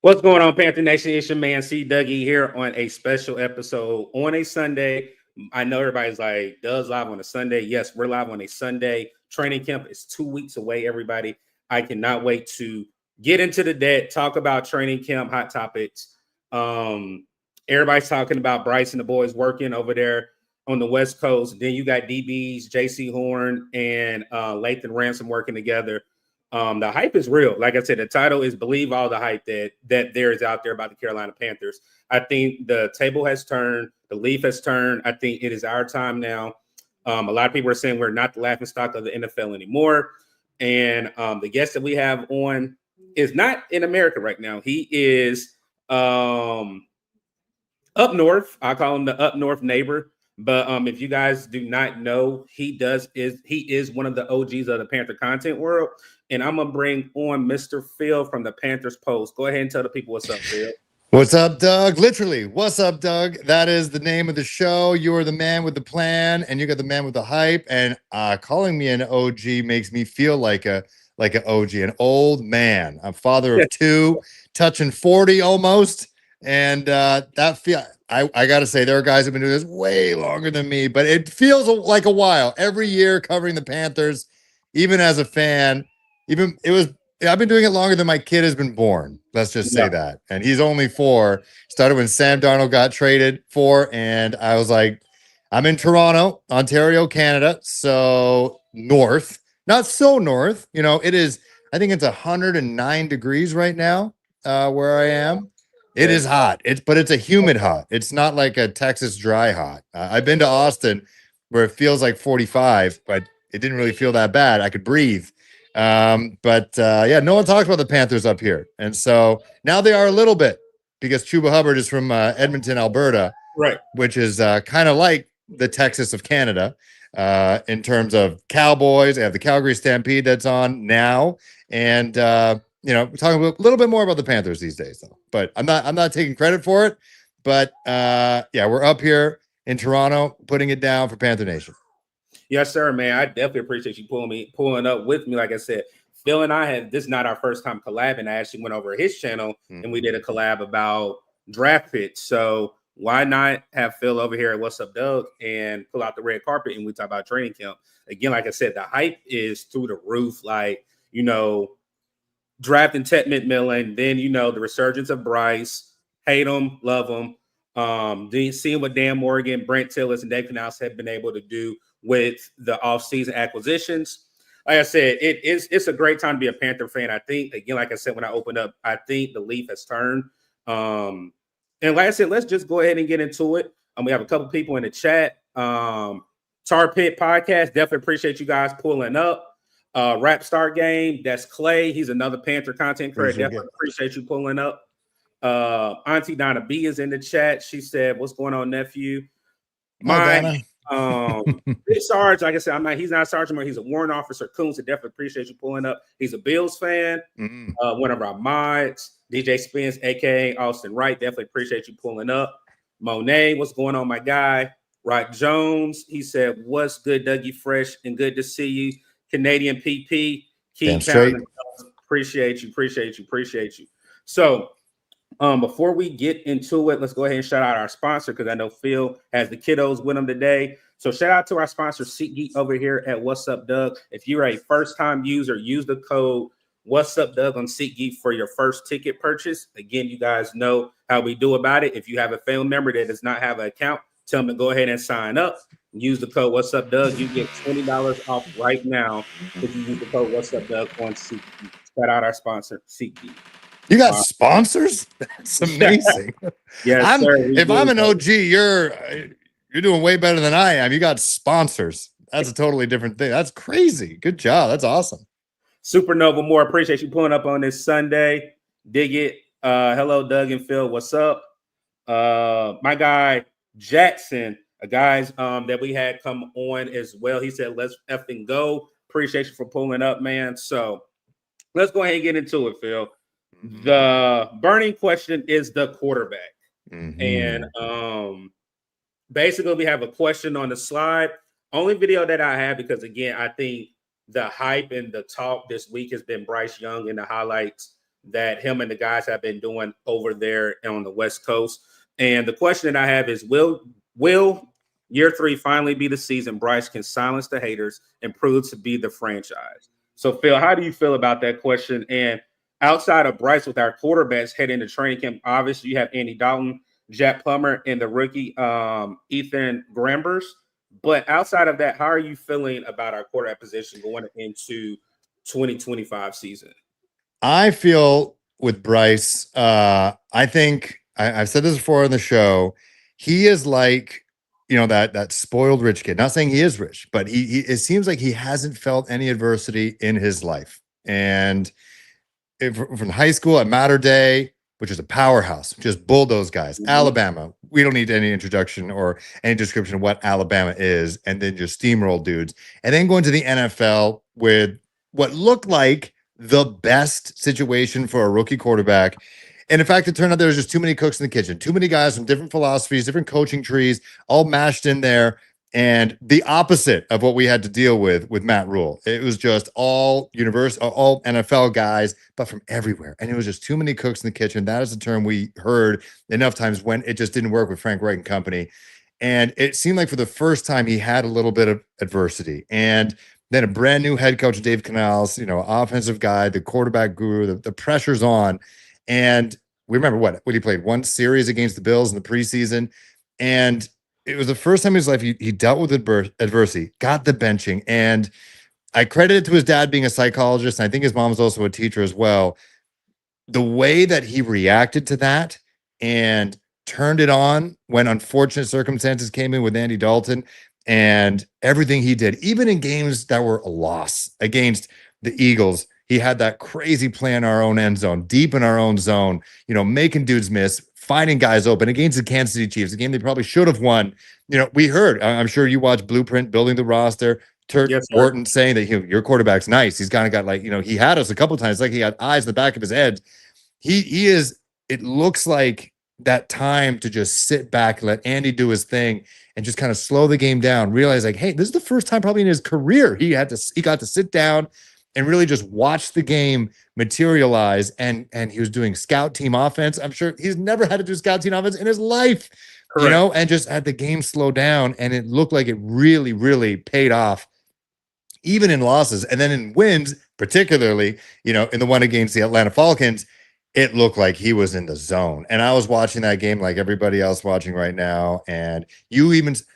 What's going on, Panther Nation? It's your man C Dougie here on a special episode on a Sunday. I know everybody's like, "Does live on a Sunday?" Yes, we're live on a Sunday. Training camp is 2 weeks away, everybody. I cannot wait to get into the debt, talk about training camp, hot topics. Um, Everybody's talking about Bryce and the boys working over there on the West Coast. Then you got DBs, JC Horn, and Lathan Ransom working together. The hype is real. Like I said, the title is "Believe All the Hype that there is out there about the Carolina Panthers." I think the table has turned, the leaf has turned. I think it is our time now. A lot of people are saying we're not the laughing stock of the NFL anymore. And the guest that we have on is not in America right now. He is up north. I call him the up north neighbor. But if you guys do not know, he is one of the OGs of the Panther content world. And I'm gonna bring on Mr. Phil from the Panthers Post. Go ahead and tell the people what's up, Phil. What's up, Doug? Literally, what's up, Doug? That is the name of the show. You are the man with the plan, and you got the man with the hype. And calling me an OG makes me feel like an OG, an old man. I'm father of two, touching 40 almost. And that feel I gotta say, there are guys who've been doing this way longer than me, but it feels like a while. Every year covering the Panthers, even as a fan, I've been doing it longer than my kid has been born. Let's just say that. And he's only 4. Started when Sam Darnold got traded for, and I was like, I'm in Toronto, Ontario, Canada. So north, not so north. You know, it is, I think it's 109 degrees right now where I am. It is hot. But it's a humid hot. It's not like a Texas dry hot. I've been to Austin where it feels like 45, but it didn't really feel that bad. I could breathe. No one talks about the Panthers up here. And so now they are a little bit, because Chuba Hubbard is from Edmonton, Alberta, right? Which is kind of like the Texas of Canada in terms of Cowboys. They have the Calgary Stampede that's on now. And, we're talking a little bit more about the Panthers these days, though. But I'm not taking credit for it. But we're up here in Toronto putting it down for Panther Nation. Yes, sir, man. I definitely appreciate you pulling up with me. Like I said, Phil and I this is not our first time collabing. I actually went over his channel and we did a collab about draft picks. So why not have Phil over here at What's Up, Doug, and pull out the red carpet and we talk about training camp. Again, like I said, the hype is through the roof. Like, drafting Ted McMillan, then, the resurgence of Bryce, hate him, love him. Seeing what Dan Morgan, Brent Tillis, and Dave Canals have been able to do with the offseason acquisitions. Like I said, it's a great time to be a Panther fan. I think, again, like I said, when I opened up, I think the leaf has turned. And like I said, let's just go ahead and get into it. We have a couple people in the chat. Tar Pit Podcast, definitely appreciate you guys pulling up. Rap Star Game, that's Clay. He's another Panther content creator. Definitely appreciate you pulling up. Auntie Donna B is in the chat. She said, "What's going on, nephew?" Mine, Big Sarge, like I said, he's not a sergeant, he's a warrant officer. Coons, so definitely appreciate you pulling up. He's a Bills fan. One of our mods, DJ Spence, aka Austin Wright, definitely appreciate you pulling up. Monet, what's going on, my guy? Rod Jones, he said, "What's good, Dougie? Fresh and good to see you." Canadian PP, keep pounding. Appreciate you. So, before we get into it, let's go ahead and shout out our sponsor, because I know Phil has the kiddos with him today. So shout out to our sponsor, SeatGeek, over here at What's Up, Doug. If you're a first-time user, use the code What's Up, Doug on SeatGeek for your first ticket purchase. Again, you guys know how we do about it. If you have a family member that does not have an account, tell them to go ahead and sign up. Use the code What's Up, Doug. You get $20 off right now if you use the code What's Up, Doug on SeatGeek. Shout out our sponsor, SeatGeek. You got sponsors? That's amazing. Yes, sir. If I'm an OG, you're doing way better than I am. You got sponsors. That's a totally different thing. That's crazy. Good job. That's awesome. Supernova Moore, appreciate you pulling up on this Sunday. Dig it. Hello, Doug and Phil. What's up? My guy Jackson, guys that we had come on as well. He said, "Let's effing go." Appreciate you for pulling up, man. So let's go ahead and get into it, Phil. The burning question is the quarterback. And basically we have a question on the slide. Only video that I have, because again, I think the hype and the talk this week has been Bryce Young and the highlights that him and the guys have been doing over there on the West Coast. And the question that I have is, will year 3 finally be the season Bryce can silence the haters and prove to be the franchise? So, Phil, how do you feel about that question? And outside of Bryce, with our quarterbacks heading into training camp, obviously you have Andy Dalton, Jack Plummer, and the rookie Ethan Grambers. But outside of that, how are you feeling about our quarterback position going into 2025 season? I feel with Bryce, I think I've said this before on the show. He is like, that spoiled rich kid. Not saying he is rich, but he it seems like he hasn't felt any adversity in his life. And from high school at Mater Day, which is a powerhouse, just bulldoze guys. Mhm. Alabama, we don't need any introduction or any description of what Alabama is, and then just steamroll dudes. And then going to the NFL with what looked like the best situation for a rookie quarterback. And in fact, it turned out there was just too many cooks in the kitchen, too many guys from different philosophies, different coaching trees, all mashed in there. And the opposite of what we had to deal with Matt Rule. It was just all NFL guys, but from everywhere. And it was just too many cooks in the kitchen. That is the term we heard enough times when it just didn't work with Frank Reich and company. And it seemed like for the first time he had a little bit of adversity. And then a brand new head coach, Dave Canales, offensive guy, the quarterback guru, the pressure's on. And we remember what he played one series against the Bills in the preseason. And it was the first time in his life he dealt with adversity, got the benching. And I credit it to his dad being a psychologist. And I think his mom's also a teacher as well. The way that he reacted to that and turned it on when unfortunate circumstances came in with Andy Dalton and everything he did, even in games that were a loss against the Eagles, he had that crazy play in our own end zone, deep in our own zone, making dudes miss, finding guys open against the Kansas City Chiefs, a game they probably should have won. We heard, I'm sure you watched Blueprint building the roster, Yes, sir. Orton saying that your quarterback's nice. He's kind of got he had us a couple of times, like he had eyes in the back of his head. He is, it looks like that time to just sit back and let Andy do his thing and just kind of slow the game down, realize hey, this is the first time probably in his career he got to sit down and really just watch the game materialize. And he was doing scout team offense. I'm sure he's never had to do scout team offense in his life, Correct. and just had the game slow down. And it looked like it really, really paid off, even in losses. And then in wins, particularly, in the one against the Atlanta Falcons, it looked like he was in the zone. And I was watching that game like everybody else watching right now. And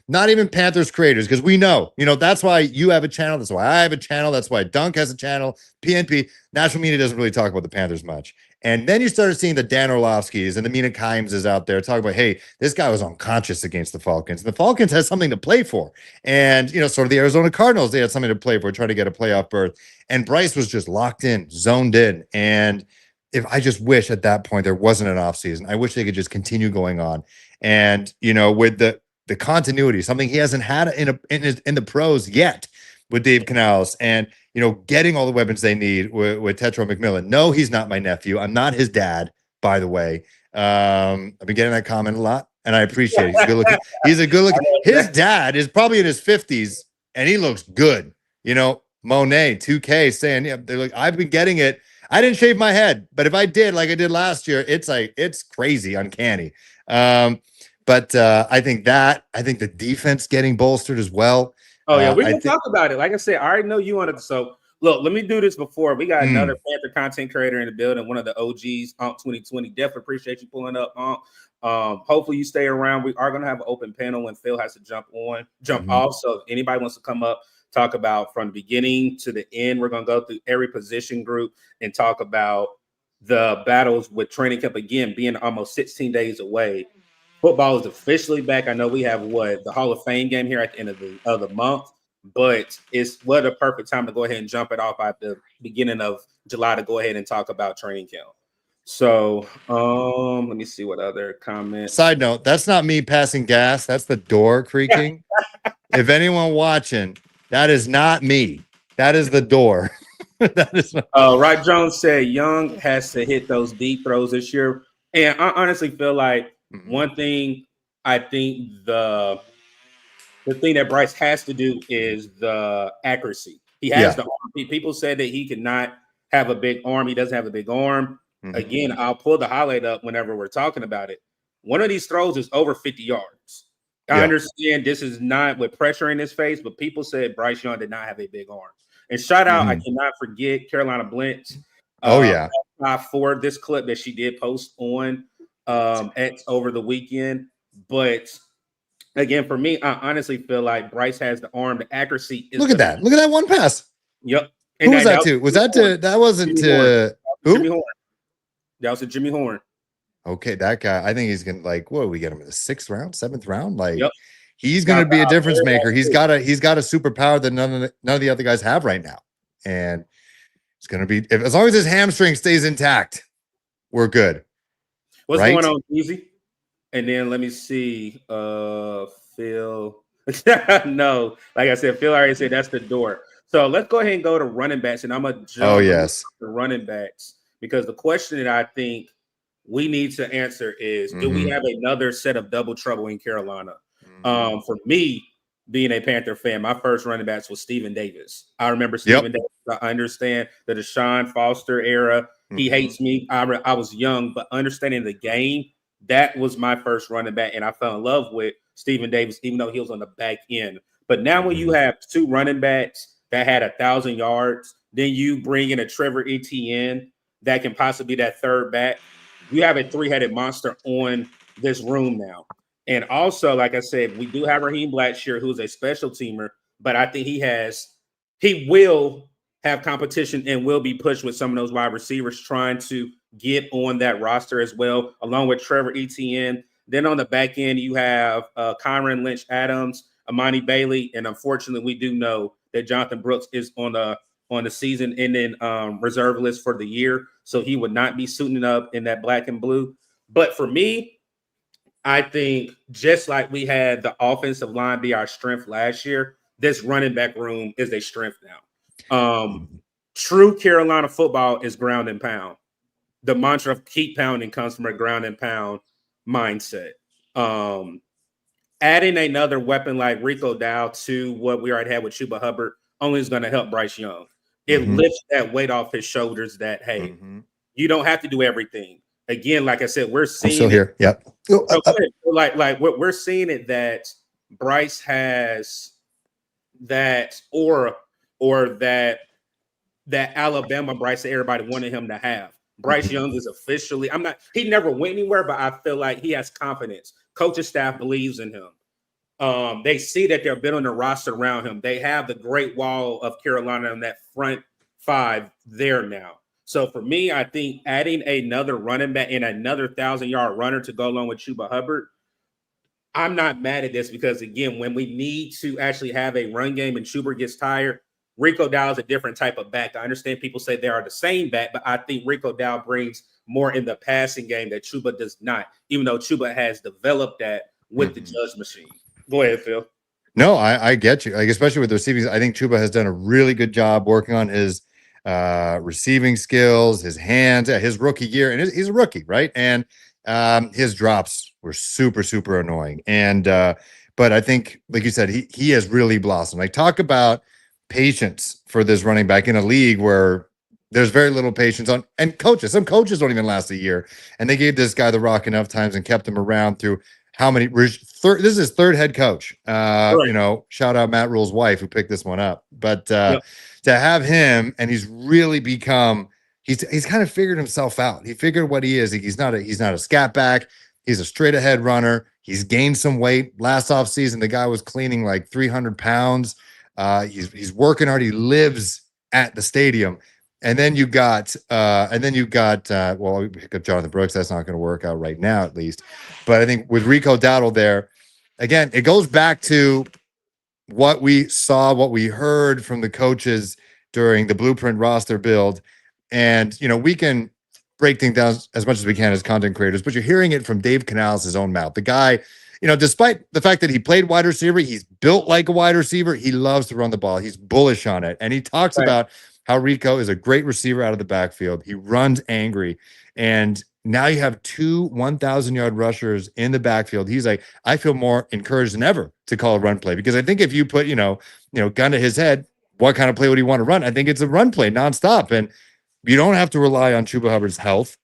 not even Panthers creators, because we know, that's why you have a channel. That's why I have a channel. That's why Dunk has a channel. PNP, national media doesn't really talk about the Panthers much. And then you started seeing the Dan Orlovskis and the Mina Kimes out there talking about, hey, this guy was unconscious against the Falcons. And the Falcons has something to play for. And, sort of the Arizona Cardinals, they had something to play for, trying to get a playoff berth. And Bryce was just locked in, zoned in. And I just wish at that point there wasn't an off season. I wish they could just continue going on. And, with the continuity, something he hasn't had in the pros yet with Dave Canales, and, getting all the weapons they need with Tetro McMillan. No, he's not my nephew. I'm not his dad, by the way. I've been getting that comment a lot, and I appreciate it. He's good looking. He's a good looking. His dad is probably in his 50s, and he looks good. Monet 2K saying, yeah, they're like, I've been getting it. I didn't shave my head, but if I did, like I did last year, it's crazy, uncanny. But I think the defense getting bolstered as well. Oh yeah, we can talk about it. Like I said, I already know you wanted to. So look, let me do this before we got another Panther content creator in the building, one of the OGs, 2020. Definitely appreciate you pulling up. Hopefully you stay around. We are going to have an open panel when Phil has to jump off. So if anybody wants to come up, talk about from the beginning to the end, we're going to go through every position group and talk about the battles with training camp again being almost 16 days away. Football is officially back. I know we have the Hall of Fame game here at the end of the month, but it's what a perfect time to go ahead and jump it off at the beginning of July to go ahead and talk about training camp. So let me see what other comments. Side note, that's not me passing gas. That's the door creaking. If anyone watching, that is not me. That is the door. That is Right. Jones said Young has to hit those deep throws this year. And I honestly feel like one thing I think the thing that Bryce has to do is the accuracy. He has the arm. People said that he cannot have a big arm. He doesn't have a big arm. Again, I'll pull the highlight up whenever we're talking about it. One of these throws is over 50 yards. I understand this is not with pressure in his face, but people said Bryce Young did not have a big arm. And shout out, I cannot forget Carolina Blintz. For this clip that she did post on X over the weekend. But again, for me, I honestly feel like Bryce has the arm. The accuracy is Look at that. Look at that one pass. Yep. And who was that to? Was that to, that wasn't to who? Jimmy Horn. That was a Jimmy Horn. Okay, that guy. I think he's gonna what do we get him in the 6th round, 7th round? He's gonna be a difference maker. He's got a superpower that none of the other guys have right now, and it's gonna be as long as his hamstring stays intact, we're good. What's going on, Easy? And then let me see, Phil. No, like I said, Phil already said that's the door. So let's go ahead and go to running backs, and I'm gonna jump to running backs because the question that I think we need to answer is: do we have another set of double trouble in Carolina? For me, being a Panther fan, my first running backs was Stephen Davis. I remember Stephen Davis. I understand the Deshaun Foster era. He hates me. I was young, but understanding the game, that was my first running back, and I fell in love with Stephen Davis, even though he was on the back end. But now when you have two running backs that had 1,000 yards, then you bring in a Trevor Etienne that can possibly be that third back. You have a three-headed monster on this room now. And also, like I said, we do have Raheem Blackshear, who's a special teamer, but I think he will have competition and will be pushed with some of those wide receivers trying to get on that roster as well, along with Trevor Etienne. Then on the back end, you have Kyron Lynch Adams, Amani Bailey, and unfortunately, we do know that Jonathan Brooks is on the season and then reserve list for the year, so he would not be suiting up in that black and blue. But for me, I think just like we had the offensive line be our strength last year, this running back room is a strength now. True Carolina football is ground and pound. The mantra of keep pounding comes from a ground and pound mindset. Adding another weapon like Rico Dow to what we already had with Chuba Hubbard only is going to help Bryce Young. It lifts that weight off his shoulders that, hey, you don't have to do everything. Again, like I said, we're seeing I'm still here. Yep. Like we're seeing it that Bryce has that aura or that Alabama Bryce that everybody wanted him to have. Bryce Young is officially, he never went anywhere, but I feel like he has confidence. Coaching staff believes in him. They see that they're building a roster around him. They have the Great Wall of Carolina on that front five there now. So for me, I think adding another running back and another 1,000-yard runner to go along with Chuba Hubbard, I'm not mad at this because, again, when we need to actually have a run game and Chuba gets tired, Rico Dow is a different type of back. I understand people say they are the same back, but I think Rico Dow brings more in the passing game that Chuba does not, even though Chuba has developed that with the Judge machine. Go ahead, Phil. No, I get you. Like, especially with the receiving, I think Chuba has done a really good job working on his receiving skills, his hands, his rookie year, and he's a rookie, right? And his drops were super, super annoying. And but I think, like you said, he has really blossomed. Like, talk about patience for this running back in a league where there's very little patience on, and some coaches don't even last a year, and they gave this guy the rock enough times and kept him around through how many this is his third head coach. Right. Shout out Matt Rule's wife who picked this one up. But to have him, and he's really become, he's kind of figured himself out. He figured what he is. He's not a scat back. He's a straight ahead runner. He's gained some weight. Last offseason, the guy was cleaning like 300 pounds. He's working hard. He lives at the stadium. And then you got, well, we pick up Jonathan Brooks. That's not going to work out right now, at least. But I think with Rico Dowdle there, again, it goes back to what we saw, what we heard from the coaches during the blueprint roster build. And, we can break things down as much as we can as content creators, but you're hearing it from Dave Canales' own mouth. The guy, despite the fact that he played wide receiver, he's built like a wide receiver. He loves to run the ball. He's bullish on it. And he talks about how Rico is a great receiver out of the backfield. He runs angry. And now you have two 1,000-yard rushers in the backfield. He's like, I feel more encouraged than ever to call a run play, because I think if you put, gun to his head, what kind of play would he want to run? I think it's a run play nonstop. And you don't have to rely on Chuba Hubbard's health.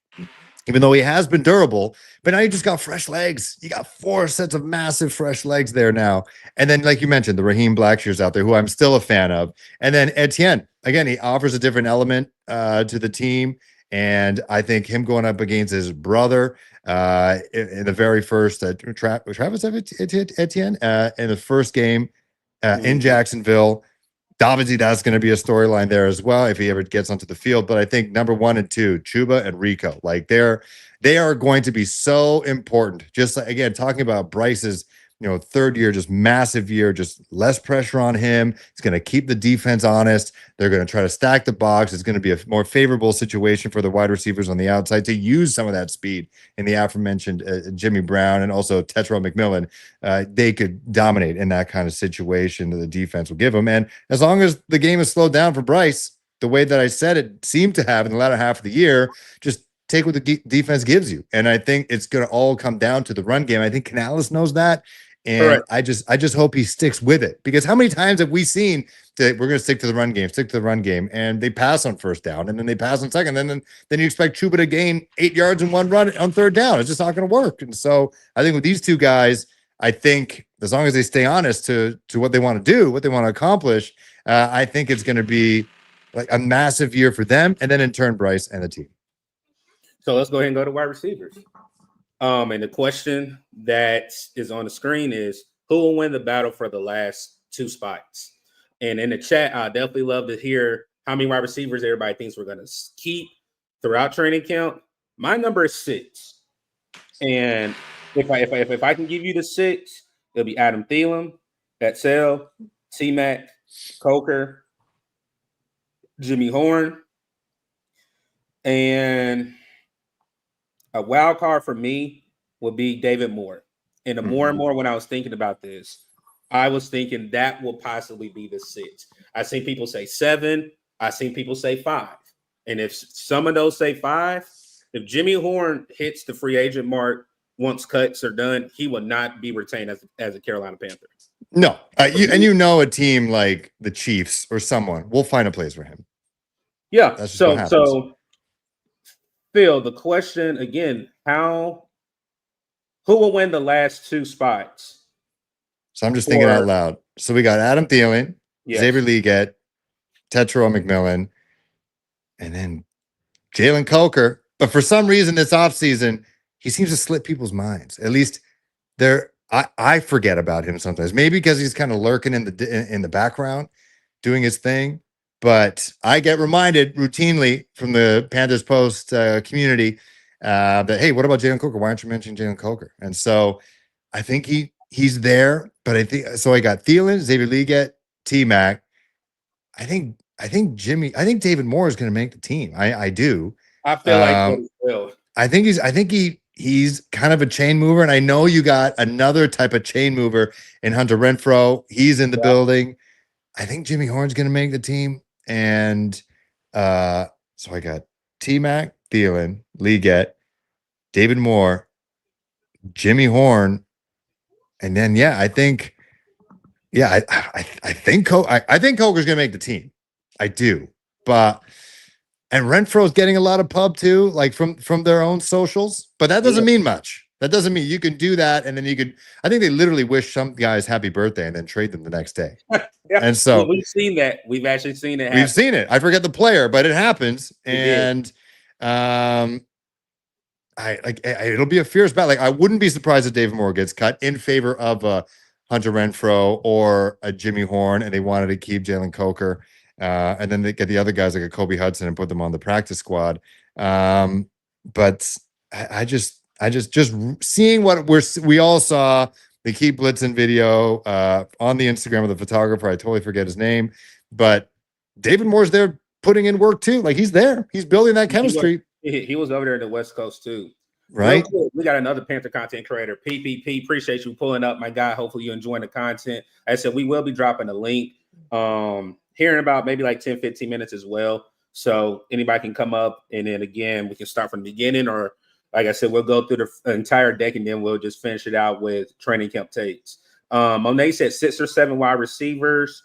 even though he has been durable, but now you just got fresh legs. You got 4 sets of massive fresh legs there now. And then, like you mentioned, the Raheem Blackshears out there, who I'm still a fan of. And then Etienne, again, he offers a different element to the team. And I think him going up against his brother in the very first Travis Etienne in the first game in Jacksonville. Obviously, that's going to be a storyline there as well if he ever gets onto the field. But I think number 1 and 2, Chuba and Rico, like they are going to be so important. Just like, again, talking about Bryce's, third year, just massive year, just less pressure on him. It's going to keep the defense honest. They're going to try to stack the box. It's going to be a more favorable situation for the wide receivers on the outside to use some of that speed in the aforementioned Jimmy Brown and also Tetro McMillan. They could dominate in that kind of situation that the defense will give them. And as long as the game is slowed down for Bryce, the way that I said it seemed to have in the latter half of the year, just take what the defense gives you. And I think it's going to all come down to the run game. I think Canales knows that. And I just hope he sticks with it, because how many times have we seen that we're going to stick to the run game, and they pass on first down, and then they pass on second, and then you expect Chuba to gain 8 yards in one run on third down. It's just not going to work. And so I think with these two guys, I think as long as they stay honest to what they want to do, what they want to accomplish, I think it's going to be like a massive year for them, and then in turn Bryce and the team. So let's go ahead and go to wide receivers. And the question that is on the screen is, who will win the battle for the last 2 spots? And in the chat, I definitely love to hear how many wide receivers everybody thinks we're going to keep throughout training camp. My number is 6. And if I can give you the 6, it'll be Adam Thielen, Betzel, T-Mac, Coker, Jimmy Horn, and a wild card for me would be David Moore. And the more and more when I was thinking about this, I was thinking that will possibly be the 6. I've seen people say 7. I've seen people say 5. And if some of those say 5, if Jimmy Horn hits the free agent mark once cuts are done, he will not be retained as a Carolina Panther. No. A team like the Chiefs or someone will find a place for him. Yeah. So Phil, the question again, who will win the last 2 spots? So I'm just thinking out loud. So we got Adam Thielen, yes, Xavier Legette, Tetro McMillan, and then Jalen Coker. But for some reason this offseason, he seems to slip people's minds. At least I forget about him sometimes. Maybe because he's kind of lurking in the background, doing his thing. But I get reminded routinely from the Panthers Post community that, hey, what about Jalen Coker? Why aren't you mentioning Jalen Coker? And so I think he's there. But I think got Thielen, Xavier Legette, T-Mac. I think David Moore is going to make the team. I do. I feel like Phil. I think he's kind of a chain mover, and I know you got another type of chain mover in Hunter Renfrow. He's in the building. I think Jimmy Horn's going to make the team. And so I got T-Mac, Thielen, Legette, David Moore, Jimmy Horn, and then I think Coker's going to make the team. I do, and Renfro's getting a lot of pub too, like from their own socials, but that doesn't mean much. That doesn't mean you can do that, and then you could. I think they literally wish some guys happy birthday and then trade them the next day. And so we've seen that. We've actually seen it. We've seen it. I forget the player, but it happens. And it'll be a fierce battle. Like I wouldn't be surprised if David Moore gets cut in favor of Hunter Renfrow or a Jimmy Horn, and they wanted to keep Jalen Coker, and then they get the other guys like a Kobe Hudson and put them on the practice squad. But I just seeing what we all saw, the Keep Blitzing video on the Instagram of the photographer. I totally forget his name, but David Moore's there putting in work too. Like he's there. He's building that chemistry. He was over there in the West Coast too. Right. We got another Panther content creator, PPP. Appreciate you pulling up, my guy. Hopefully you enjoying the content. As I said, we will be dropping a link here in about maybe like 10, 15 minutes as well. So anybody can come up, and then again, we can start from the beginning, or like I said, we'll go through the entire deck, and then we'll just finish it out with training camp takes. Monet said 6 or 7 wide receivers,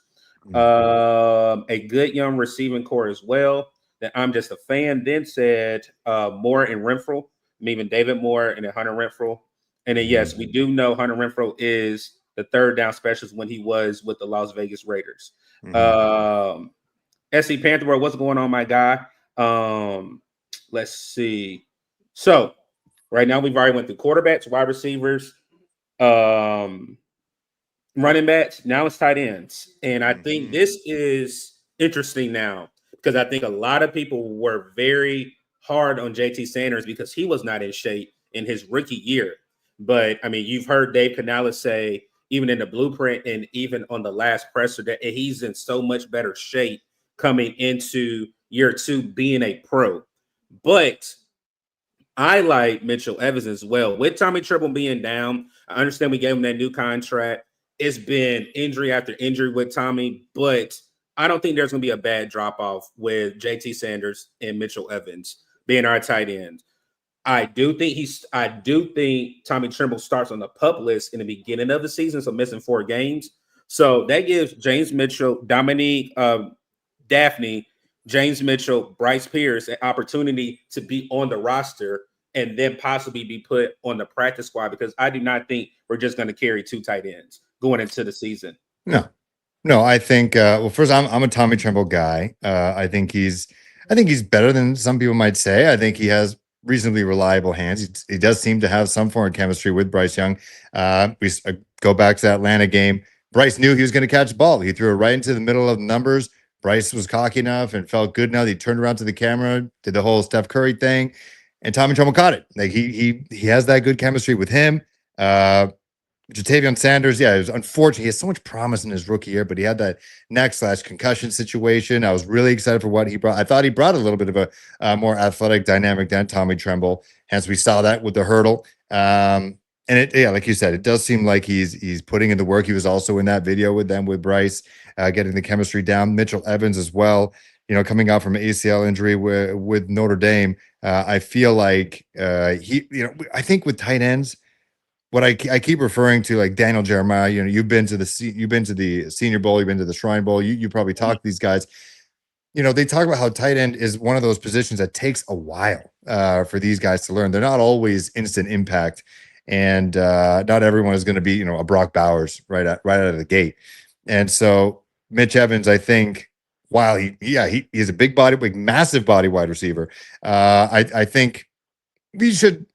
a good young receiving core as well. That I'm just a fan. Then said Moore and Renfrow meaning David Moore and then Hunter Renfrow. And then, yes, we do know Hunter Renfrow is the third down specialist when he was with the Las Vegas Raiders. SC Panther World, what's going on, my guy? Let's see. So right now we've already went through quarterbacks, wide receivers, running backs. Now it's tight ends. And I think this is interesting now because I think a lot of people were very hard on JT Sanders because he was not in shape in his rookie year. But I mean, you've heard Dave Canales say, even in the blueprint and even on the last presser, that he's in so much better shape coming into year two being a pro. But I like Mitchell Evans as well. With Tommy Tremble being down, I understand we gave him that new contract. It's been injury after injury with Tommy, but I don't think there's going to be a bad drop-off with JT Sanders and Mitchell Evans being our tight end. I do think Tommy Tremble starts on the PUP list in the beginning of the season, so missing 4 games. So that gives James Mitchell, Dominique Daphne, James Mitchell, Bryce Pierce an opportunity to be on the roster and then possibly be put on the practice squad because I do not think we're just going to carry 2 tight ends going into the season. No, I think well, first I'm a Tommy Tremble guy. I think he's better than some people might say. I think he has reasonably reliable hands. He does seem to have some form of chemistry with Bryce Young. We go back to that Atlanta game. Bryce knew he was going to catch the ball. He threw it right into the middle of the numbers. Bryce was cocky enough and felt good enough. He turned around to the camera, did the whole Steph Curry thing, and Tommy Tremble caught it. Like he has that good chemistry with him. Jatavion Sanders, yeah, it was unfortunate. He has so much promise in his rookie year, but he had that neck/concussion situation. I was really excited for what he brought. I thought he brought a little bit of a more athletic dynamic than Tommy Tremble. Hence, we saw that with the hurdle. And like you said, it does seem like he's putting in the work. He was also in that video with them with Bryce, getting the chemistry down. Mitchell Evans as well. Coming out from an ACL injury with Notre Dame. I feel like I think with tight ends. What I keep referring to, like Daniel Jeremiah, you've been to the Senior Bowl, you've been to the Shrine Bowl, you probably talk to these guys. They talk about how tight end is one of those positions that takes a while for these guys to learn. They're not always instant impact, and not everyone is going to be a Brock Bowers right out of the gate. And so Mitch Evans, I think, while he's a big body, massive body wide receiver, I think we should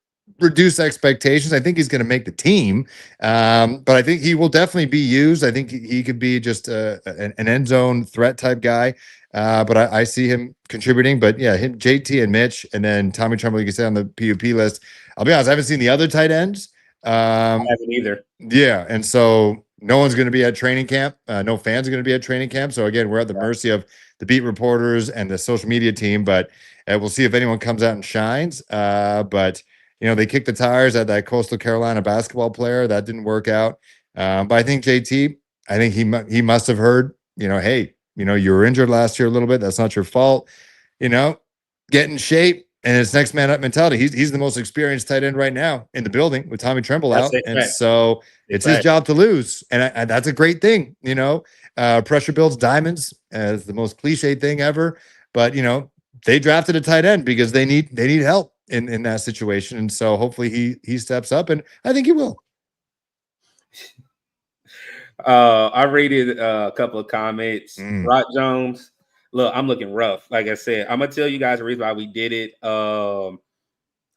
reduce expectations. I think he's going to make the team, but I think he will definitely be used. I think he could be just an end zone threat type guy, but I see him contributing. But yeah, him, JT and Mitch, and then Tommy Tremble, you can say on the PUP list. I'll be honest, I haven't seen the other tight ends. I haven't either. Yeah, and so no one's going to be at training camp. No fans are going to be at training camp. So again, we're at the mercy of the beat reporters and the social media team. But we'll see if anyone comes out and shines. But they kicked the tires at that Coastal Carolina basketball player. That didn't work out. But I think JT, he must have heard, hey, you were injured last year a little bit. That's not your fault. Get in shape. And it's next man up mentality. He's the most experienced tight end right now in the building with Tommy Tremble out. And so it's his job to lose. And that's a great thing. Pressure builds diamonds, as the most cliche thing ever. But, they drafted a tight end because they need help in that situation. And so hopefully he steps up, and I think he will. I rated a couple of comments. Rock Jones, look, I'm looking rough. Like I said, I'm gonna tell you guys the reason why we did it. A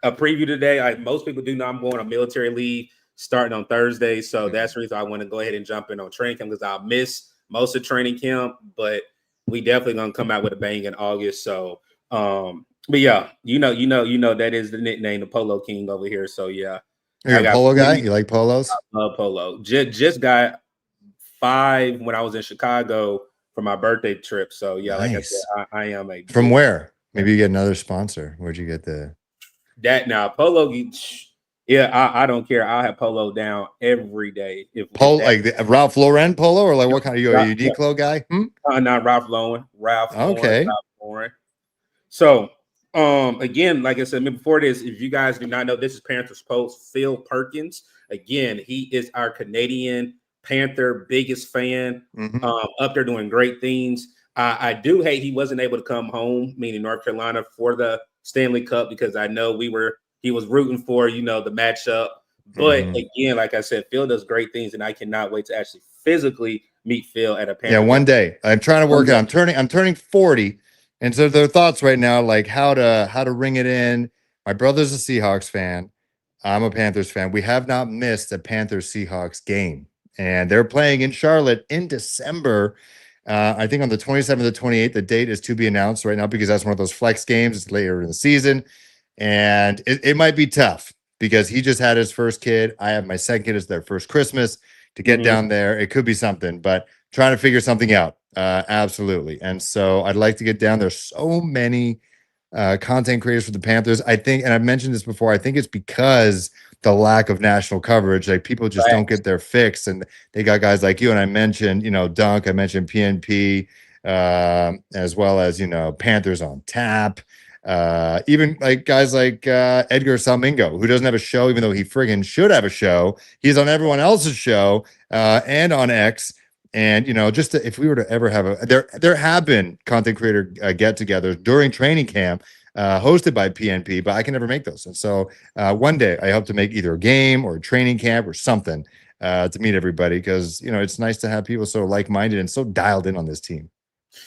preview today. Most people do know I'm going on military leave starting on Thursday, so that's the reason I want to go ahead and jump in on training camp because I'll miss most of training camp, but we definitely gonna come out with a bang in August. So, but yeah, that is the nickname, the Polo King over here. So yeah, you're a polo guy. You like polos? I love polo. Just got 5 when I was in Chicago for my birthday trip. So yeah, nice. Like I said, I am a. From where? Maybe you get another sponsor. Where'd you get that now? Polo. Yeah, I don't care. I'll have polo down every day. Like the Ralph Lauren polo, or like what kind of you are you a Uniqlo guy? Not Ralph Lauren. Okay. Ralph Lauren. So again, like I said before this, if you guys do not know, this is Panthers Post. Phil Perkins. Again, he is our Canadian Panther biggest fan. Up there doing great things. I do hate he wasn't able to come home, meaning North Carolina, for the Stanley Cup, because I know we were He was rooting for, the matchup. But again, like I said, Phil does great things, and I cannot wait to actually physically meet Phil at a Panther. Yeah, one day. I'm trying to work it. I'm turning 40. And so their thoughts right now, like how to ring it in. My brother's a Seahawks fan. I'm a Panthers fan. We have not missed a Panthers Seahawks game. And they're playing in Charlotte in December. I think on the 27th or 28th. The date is to be announced right now because that's one of those flex games. It's later in the season. And it might be tough because he just had his first kid. I have my second kid. It's their first Christmas. To get down there, it could be something, but trying to figure something out. Absolutely. And so I'd like to get down. There's so many content creators for the Panthers. I think, and I've mentioned this before, I think it's because the lack of national coverage, like people just don't get their fix. And they got guys like you. And I mentioned, Dunk, I mentioned PNP, as well as, Panthers on Tap. Even like guys like Edgar Salmingo, who doesn't have a show, even though he friggin' should have a show. He's on everyone else's show and on X. And just if we were to ever have there have been content creator get-togethers during training camp hosted by PNP, but I can never make those. And so one day I hope to make either a game or a training camp or something to meet everybody because it's nice to have people so like-minded and so dialed in on this team.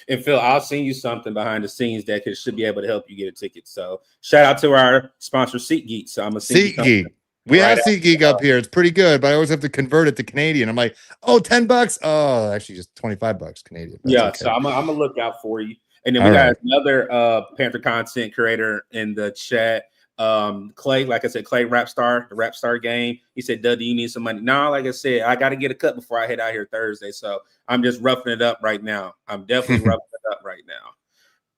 And Phil, I'll send you something behind the scenes that should be able to help you get a ticket. So shout out to our sponsor, SeatGeek. So I'm gonna send SeatGeek. We have SeatGeek up here. It's pretty good, but I always have to convert it to Canadian. I'm like, oh, $10. Oh, actually, just $25 Canadian. That's okay. So I'm gonna look out for you. And then we got another Panther content creator in the chat. Clay, like I said, Clay Rapstar, the Rapstar game. He said, Doug, do you need some money? No, like I said, I got to get a cut before I head out here Thursday. So I'm just roughing it up right now. I'm definitely roughing it up right now.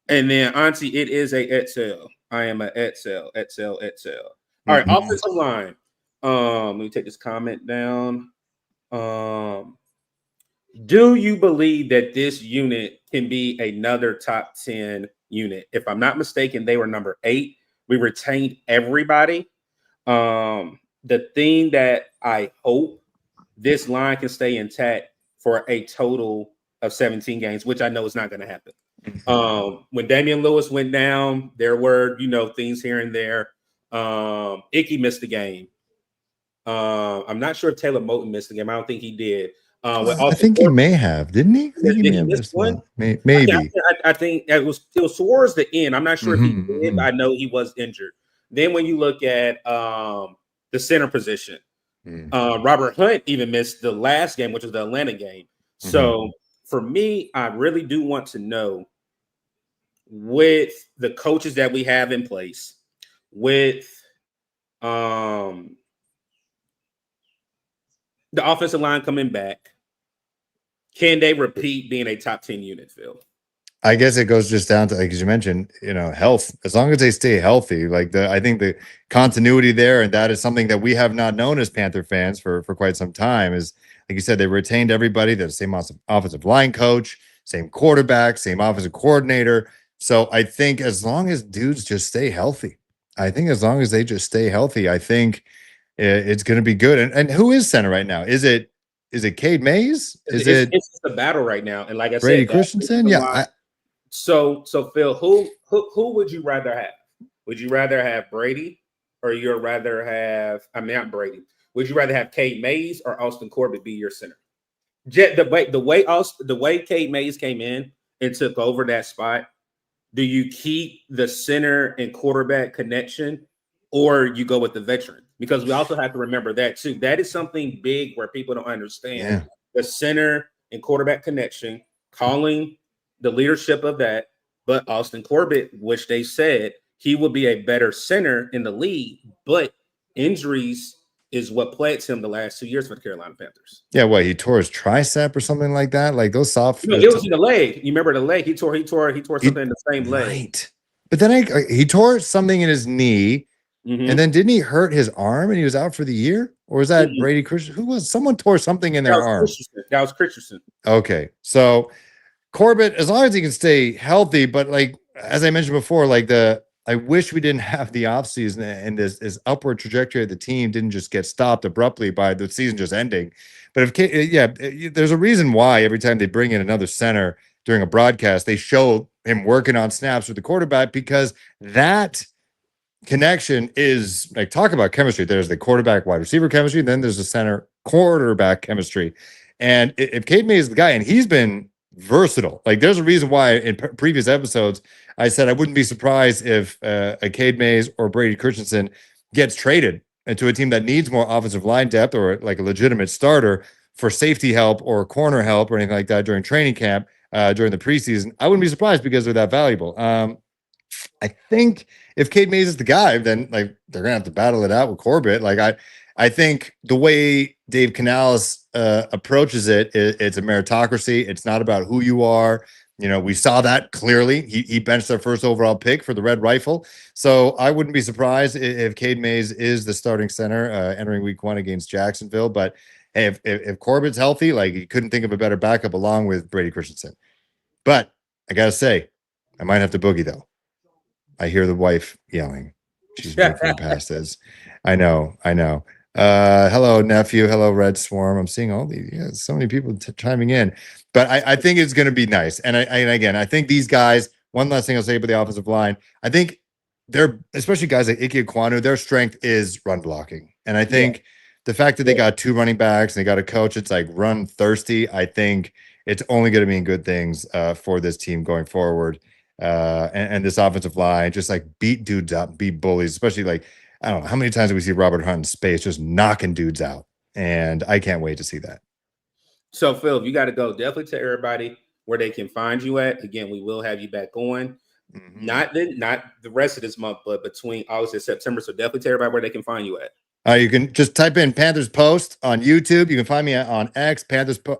And then, Auntie, it is a Etzel. I am a Etzel. All right, offensive line. Let me take this comment down. Do you believe that this unit can be another top 10 unit? If I'm not mistaken, they were number 8. We retained everybody. The thing that I hope this line can stay intact for a total of 17 games, which I know is not going to happen. When Damian Lewis went down, there were, things here and there. Icky missed the game. I'm not sure if Taylor Moton missed the game. I don't think he did. I think he may have, didn't he? I think he may have missed one. Maybe. I think it was towards the end. I'm not sure if he did, but I know he was injured. Then when you look at the center position, Robert Hunt even missed the last game, which was the Atlanta game. So for me, I really do want to know, with the coaches that we have in place, with the offensive line coming back, can they repeat being a top 10 unit, Phil? I guess it goes just down to, like as you mentioned, health. As long as they stay healthy, I think the continuity there, and that is something that we have not known as Panther fans for quite some time. Is like you said, they retained everybody. They're the same offensive line coach, same quarterback, same offensive coordinator. So I think as long as dudes just stay healthy, I think it's going to be good. And who is center right now? Is it Cade Mays? It's a battle right now. And like I Brady said, Christensen? Yeah. So Phil, who would you rather have? Would you rather have Brady, or you'd rather have? I mean, not Brady. Would you rather have Cade Mays or Austin Corbett be your center? The way Cade Mays came in and took over that spot, do you keep the center and quarterback connection, or you go with the veteran? Because we also have to remember that too. That is something big where people don't understand. Yeah. The center and quarterback connection, calling the leadership of that. But Austin Corbett, which they said he will be a better center in the league, but injuries is what plagues him the last 2 years for the Carolina Panthers. Yeah, what, he tore his tricep or something like that? Like those soft. It was in the leg. You remember the leg? He tore something in the same leg. Right. But then he tore something in his knee. And then didn't he hurt his arm and he was out for the year? Or was that Brady Christensen? Who was? Someone tore something in their arm. That was Christensen. Okay. So Corbett, as long as he can stay healthy, but like as I mentioned before, I wish we didn't have the offseason and this upward trajectory of the team didn't just get stopped abruptly by the season just ending. But there's a reason why every time they bring in another center during a broadcast, they show him working on snaps with the quarterback, because that connection is like, talk about chemistry. There's the quarterback wide receiver chemistry, then there's the center quarterback chemistry. And if Cade May is the guy, and he's been versatile, like there's a reason why in previous episodes I said I wouldn't be surprised if a Cade Mays or Brady Christensen gets traded into a team that needs more offensive line depth or like a legitimate starter for safety help or corner help or anything like that during training camp, during the preseason. I wouldn't be surprised because they're that valuable. I think if Cade Mays is the guy, then like they're gonna have to battle it out with Corbett. Like I think the way Dave Canales approaches it, it's a meritocracy. It's not about who you are. You know, we saw that clearly. He benched their first overall pick for the Red Rifle. So I wouldn't be surprised if Cade Mays is the starting center entering week 1 against Jacksonville. But hey, if Corbett's healthy, like you couldn't think of a better backup along with Brady Christensen. But I gotta say, I might have to boogie though. I hear the wife yelling. She's moving past us. I know. Hello, nephew. Hello, Red Swarm. I'm seeing all these. Yeah, so many people chiming in. But I think it's going to be nice. And again, I think these guys, one last thing I'll say about the offensive line, I think they're, especially guys like Ike Ekwonu, their strength is run blocking. And I think the fact that they got 2 running backs and they got a coach, it's like run thirsty. I think it's only going to mean good things for this team going forward. And this offensive line, just like beat dudes up, beat bullies, especially like, I don't know how many times do we see Robert Hunt in space just knocking dudes out. And I can't wait to see that. So, Phil, you got to go. Definitely tell everybody where they can find you at. Again, we will have you back on. Not the rest of this month, but between August and September. So definitely tell everybody where they can find you at. You can just type in Panthers Post on YouTube. You can find me on X,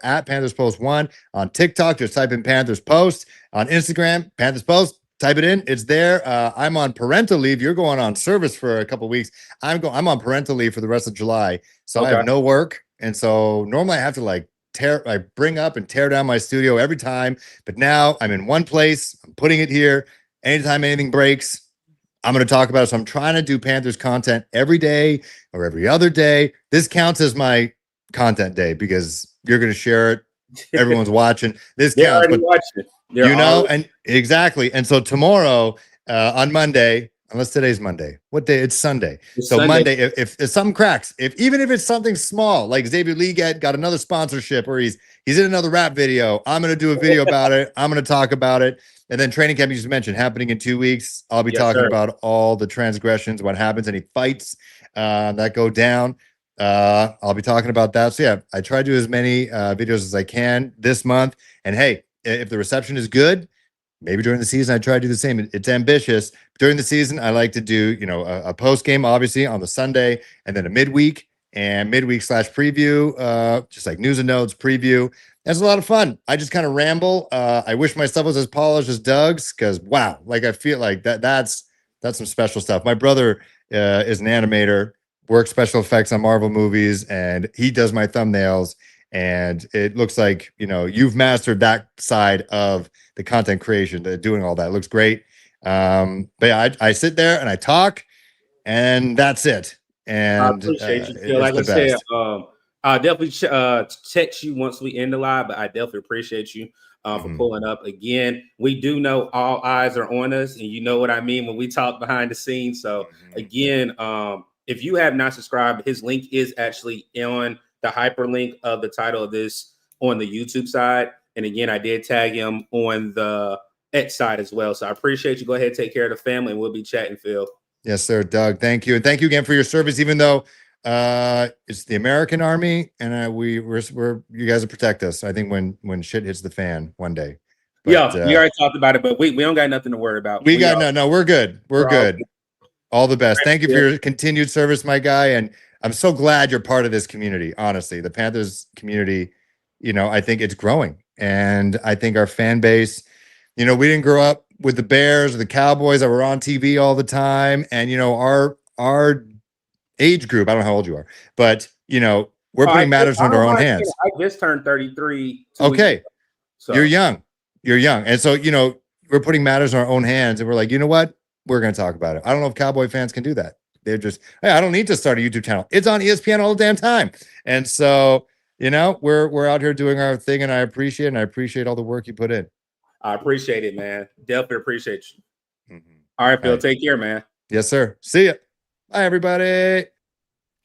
at Panthers Post 1. On TikTok, just type in Panthers Post. On Instagram, Panthers Post. Type it in. It's there. I'm on parental leave. You're going on service for a couple of weeks. I'm on parental leave for the rest of July. So I have no work. And so normally I have to I bring up and tear down my studio every time. But now I'm in one place. I'm putting it here. Anytime anything breaks, I'm going to talk about it. So I'm trying to do Panthers content every day or every other day. This counts as my content day because you're going to share it. Everyone's watching. This counts. But and exactly. And so tomorrow on Monday, unless today's Monday, what day? It's Sunday. So Sunday. Monday, if something cracks, even if it's something small, like Xavier Lee got another sponsorship or he's in another rap video, I'm going to do a video about it. I'm going to talk about it. And then training camp, you just mentioned, happening in 2 weeks. I'll be talking about all the transgressions, what happens, any fights that go down. I'll be talking about that. So yeah, I try to do as many videos as I can this month. And hey, if the reception is good, maybe during the season, I try to do the same. It's ambitious. During the season, I like to do, a post game, obviously, on the Sunday, and then a midweek and midweek / preview, just like news and notes preview. That's a lot of fun. I just kind of ramble. I wish my stuff was as polished as Doug's because, wow, like I feel like that's some special stuff. My brother is an animator, works special effects on Marvel movies, and he does my thumbnails. And it looks like, you've mastered that side of the content creation, doing all that. It looks great. But yeah, I sit there and I talk, and that's it. And I appreciate you, Phil. Like I said, I'll definitely text you once we end the live, but I definitely appreciate you for pulling up again. We do know all eyes are on us, and you know what I mean when we talk behind the scenes. So again, if you have not subscribed, his link is actually on the hyperlink of the title of this on the YouTube side. And again, I did tag him on the X side as well. So I appreciate you. Go ahead and take care of the family, and we'll be chatting, Phil. Yes, sir, Doug. Thank you. And thank you again for your service, even though it's the American Army, and we're you guys will protect us. I think when shit hits the fan one day. But, we already talked about it, but we don't got nothing to worry about. We're good. We're good. All the best. Thank you for your continued service, my guy. And I'm so glad you're part of this community. Honestly, the Panthers community, I think it's growing, and I think our fan base, we didn't grow up with the Bears or the Cowboys that were on TV all the time. And, our age group, I don't know how old you are, but, we're putting matters into our own hands. I just turned 33. Okay. So. You're young. And so, we're putting matters in our own hands, and we're like, you know what? We're going to talk about it. I don't know if Cowboy fans can do that. They're just, hey, I don't need to start a YouTube channel. It's on ESPN all the damn time. And so, we're out here doing our thing, and I appreciate all the work you put in. I appreciate it, man. Definitely appreciate you. All right, Phil. Take care, man. Yes, sir. See ya. Bye, everybody.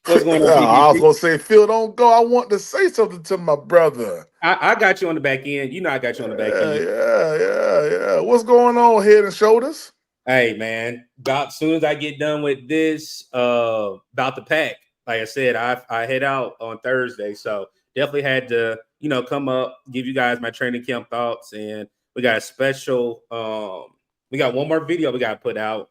What's going on, I was PPP? gonna say, Phil, don't go. I want to say something to my brother. I got you on the back end. You know I got you on the back Yeah, end. yeah. What's going on, Head and Shoulders? Hey man, about soon as I get done with this, about the pack. Like I said, I head out on Thursday, so definitely had to come up, give you guys my training camp thoughts, and we got a special. We got one more video we got to put out.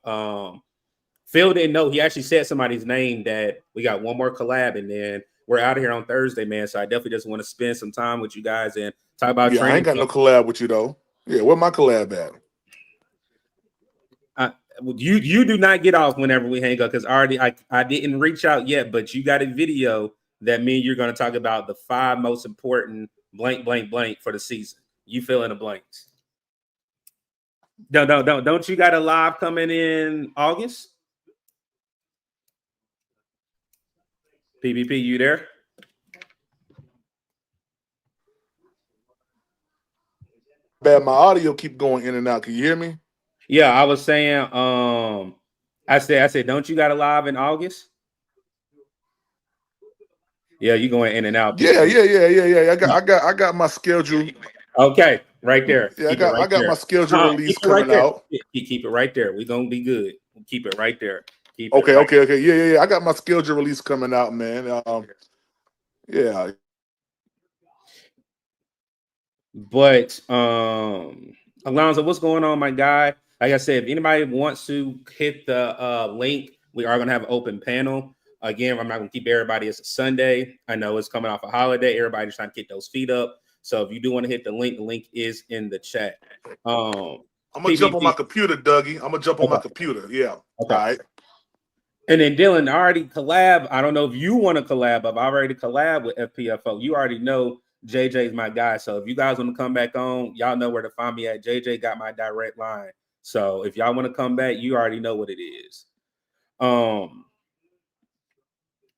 Phil didn't know, he actually said somebody's name, that we got one more collab, and then we're out of here on Thursday, man. So I definitely just want to spend some time with you guys and talk about Yeah, I ain't training got no camp. collab with you though. Yeah, where my collab at? You do not get off whenever we hang up, because I didn't reach out yet, but you got a video that me and you're going to talk about the 5 most important blank blank blank for the season. You fill in the blanks. Don't you got a live coming in August? PvP, you there? Bad, my audio keep going in and out. Can you hear me? Yeah, I was saying. I said, don't you got a live in August? Yeah, you going in and out. Yeah. PvP. I got my schedule. Okay, right there. Yeah, Keep it right I got there. my schedule Keep release it right coming there. out. Keep it right there. We're gonna be good. Keep it right there. Keep it right. Okay. Yeah. I got my schedule release coming out, man. Yeah. But Alonzo, what's going on, my guy? Like I said, if anybody wants to hit the link, we are gonna have an open panel. Again, I'm not gonna keep everybody. It's a Sunday. I know it's coming off a holiday. Everybody's trying to get those feet up. So if you do want to hit the link is in the chat. I'm gonna jump on my computer, Dougie. I'm gonna jump on my Okay. computer. Yeah. Okay. All right. And then Dylan, I already collab. I don't know if you want to collab, but I've already collab with FPFO. You already know JJ's my guy. So if you guys want to come back on, y'all know where to find me at. JJ got my direct line. So if y'all want to come back, you already know what it is.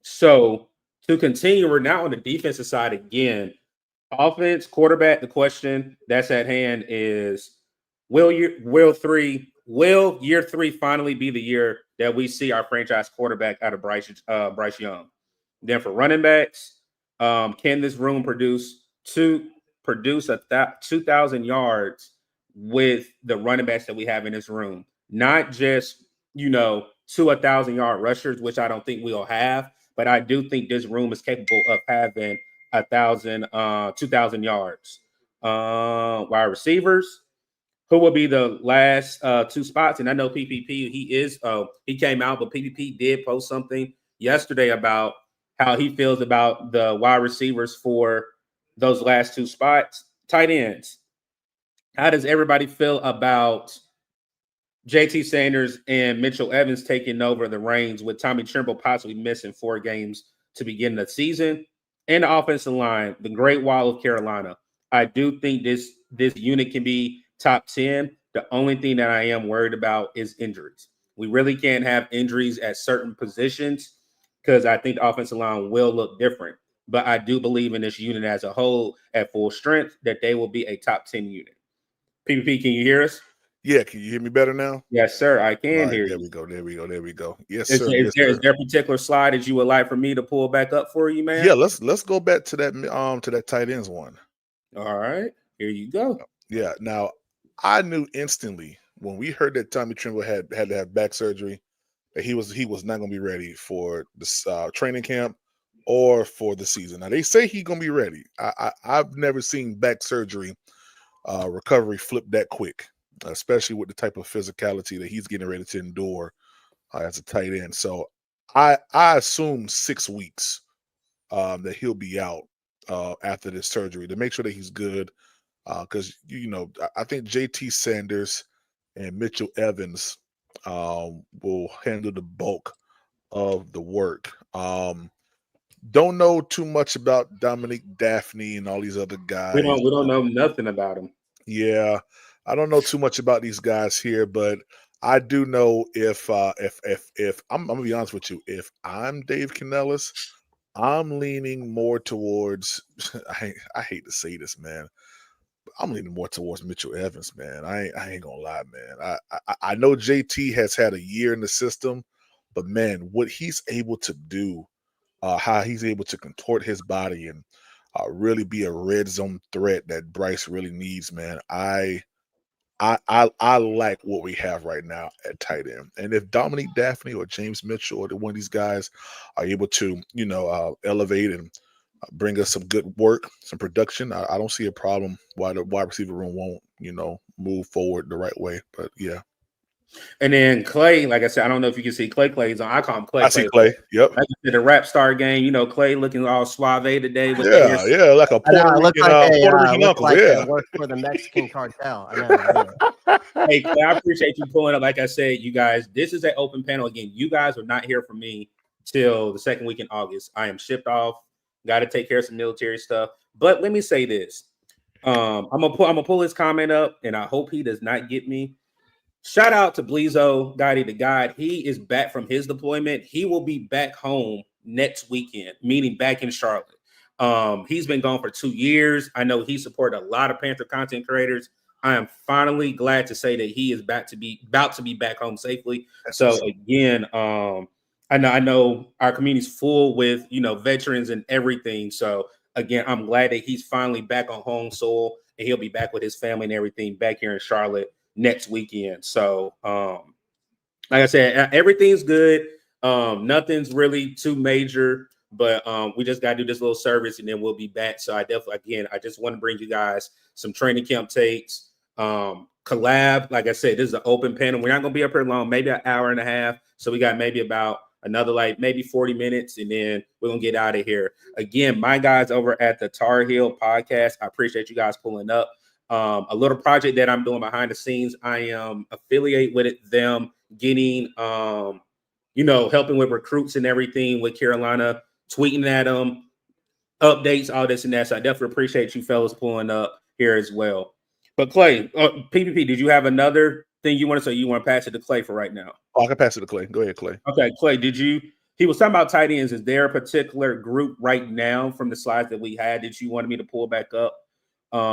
So to continue, we're now on the defensive side again. Offense, quarterback, the question that's at hand is will year 3 finally be the year that we see our franchise quarterback out of Bryce Young? Then for running backs, can this room produce 2,000 yards with the running backs that we have in this room? Not just 1,000-yard rushers, which I don't think we'll have, but I do think this room is capable of having 2,000 yards. Wide receivers, who will be the last 2 spots? And I know PPP, he came out, but PPP did post something yesterday about how he feels about the wide receivers for those last 2 spots. Tight ends, how does everybody feel about JT Sanders and Mitchell Evans taking over the reins, with Tommy Trimble possibly missing 4 games to begin the season? And the offensive line, the Great Wall of Carolina. I do think this unit can be top 10. The only thing that I am worried about is injuries. We really can't have injuries at certain positions, because I think the offensive line will look different. But I do believe in this unit as a whole at full strength that they will be a top 10 unit. PPP, can you hear us? Yeah, can you hear me better now? Yes, sir. I All can right, hear there you. we go. Yes, Is, sir. there, is, Yes, there, is sir. there a particular slide that you would like for me to pull back up for you, man? Yeah, let's go back to that tight ends one. All right. Here you go. Yeah. Now, I knew instantly when we heard that Tommy Trimble had to have back surgery that he was not going to be ready for this training camp or for the season. Now they say he's going to be ready. I've never seen back surgery recovery flip that quick, especially with the type of physicality that he's getting ready to endure as a tight end. So I assume 6 weeks that he'll be out after this surgery to make sure that he's good. Because I think JT Sanders and Mitchell Evans will handle the bulk of the work. Don't know too much about Dominic Daphne and all these other We guys. don't know nothing about him. Yeah, I don't know too much about these guys here, but I do know if I'm gonna be honest with you, if I'm Dave Canellis, I'm leaning more towards I hate to say this, man. I'm leaning more towards Mitchell Evans, man. I ain't gonna lie, man. I know JT has had a year in the system, but man, what he's able to do, how he's able to contort his body and really be a red zone threat that Bryce really needs, man. I like what we have right now at tight end. And if Dominique Daphne or James Mitchell or one of these guys are able to, elevate and bring us some good work, some production, I don't see a problem why the wide receiver room won't, move forward the right way. But yeah. And then Clay, like I said, I don't know if you can see Clay. Clay's on. I call him Clay. I see Clay. Yep. Like I said, the rap star game, Clay looking all suave today with Yeah, the yeah, like a Puerto Rican uncle. Yeah. Work for the Mexican cartel. I know. Hey, Clay, I appreciate you pulling up. Like I said, you guys, this is an open panel again. You guys are not here for me till the second week in August. I am shipped off. Got to take care of some military stuff. But let me say this: I'm gonna pull his comment up, and I hope he does not get me. Shout out to Bleezo, Gotti the God. He is back from his deployment. He will be back home next weekend, meaning back in Charlotte. He's been gone for 2 years. I know he supported a lot of Panther content creators. I am finally glad to say that he is about to be back home safely. So again, I know our community's full with veterans and everything. So again, I'm glad that he's finally back on home soil and he'll be back with his family and everything back here in Charlotte next weekend. So like I said, everything's good. Nothing's really too major, but we just got to do this little service and then we'll be back. So I just want to bring you guys some training camp takes, collab. Like I said, this is an open panel. We're not going to be up here long, maybe an hour and a half. So we got maybe about another maybe 40 minutes and then we're going to get out of here. Again, my guys over at the Tar Heel podcast, I appreciate you guys pulling up. A little project that I'm doing behind the scenes. I am affiliate with them, getting, helping with recruits and everything with Carolina, tweeting at them, updates, all this and that. So I definitely appreciate you fellas pulling up here as well. But Clay, PPP, did you have another thing you want to say? You want to pass it to Clay for right now? Oh, I can pass it to Clay. Go ahead, Clay. Okay, Clay, he was talking about tight ends. Is there a particular group right now from the slides that we had that you wanted me to pull back up